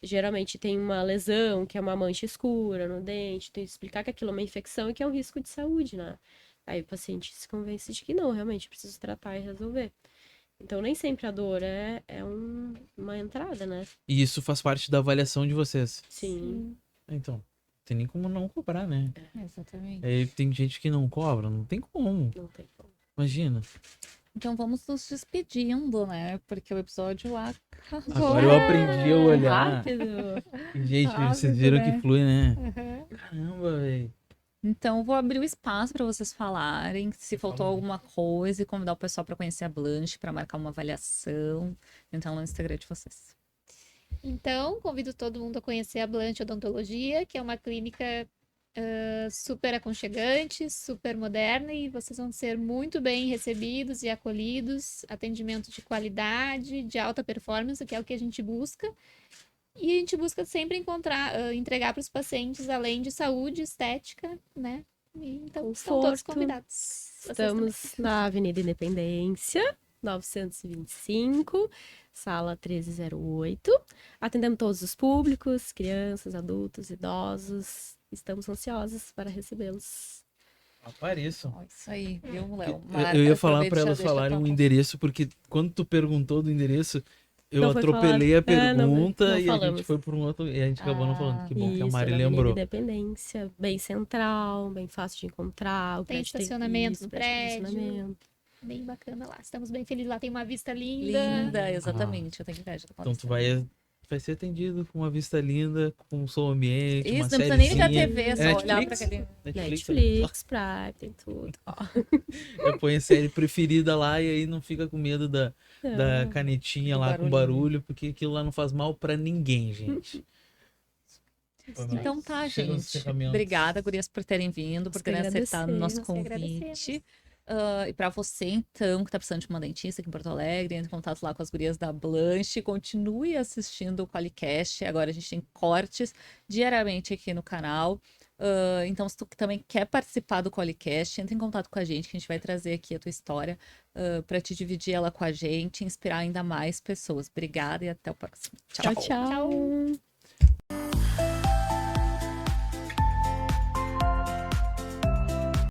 Geralmente tem uma lesão, que é uma mancha escura no dente, tu explicar que aquilo é uma infecção e que é um risco de saúde, né? Aí o paciente se convence de que não, realmente preciso tratar e resolver. Então, nem sempre a dor é uma entrada, né? E isso faz parte da avaliação de vocês. Sim. Então, tem nem como não cobrar, né? Exatamente. Aí tem gente que não cobra, não tem como. Não tem como. Imagina. Então vamos nos despedindo, né? Porque o episódio acabou. Agora eu aprendi a olhar. Rápido. E, gente, Rápido, vocês viram né? que flui, né? Uhum. Caramba, velho. Então, eu vou abrir o espaço para vocês falarem se faltou Fala. alguma coisa e convidar o pessoal para conhecer a Blanche, para marcar uma avaliação. Então, no Instagram de vocês. Então, convido todo mundo a conhecer a Blanche Odontologia, que é uma clínica super aconchegante, super moderna, e vocês vão ser muito bem recebidos e acolhidos. Atendimento de qualidade, de alta performance, que é o que a gente busca. E a gente busca sempre entregar para os pacientes, além de saúde, estética, né? Então, estão todos Conforto. convidados. Vocês Estamos na Avenida Independência, 925, sala 1308. Atendemos todos os públicos, crianças, adultos, idosos. Estamos ansiosos para recebê-los. Apareçam. Ó, isso aí, viu, Léo? Eu ia falar pra Aproveita e já elas deixa falarem tua o conta. endereço, porque quando tu perguntou do endereço, eu Não foi atropelei a falado. pergunta não e a gente falamos. foi por um outro. E a gente acabou não falando. Que bom que a Isso, Mari na Avenida lembrou. Independência, bem central, bem fácil de encontrar. O Tem prédio estacionamento isso, no prédio tem prédio. estacionamento. Bem bacana lá. Estamos bem felizes lá. Tem uma vista linda. Linda, exatamente. Eu tenho inveja da Então tu Paulista. vai ser atendido com uma vista linda, com um som ambiente, Isso, uma não precisa nem ligar a sériezinha. TV, é só É olhar pra Netflix? aquele. Netflix, Prime, tem tudo. Eu ponho a série preferida lá e aí não fica com medo da Não. canetinha Do lá com barulhinho. barulho, porque aquilo lá não faz mal pra ninguém, gente. Então tá, Chega os gente. encerramentos. Obrigada, gurias, por terem vindo, por Nós que terem aceitado o nosso agradecemos. Nós que convite. E pra você, então, que tá precisando de uma dentista aqui em Porto Alegre, entre em contato lá com as gurias da Blanche. Continue assistindo o Qualicast. Agora a gente tem cortes diariamente aqui no canal. Então, se tu também quer participar do Qualicast, entre em contato com a gente, que a gente vai trazer aqui a tua história para te dividir ela com a gente, inspirar ainda mais pessoas. Obrigada e até o próximo. Tchau, tchau.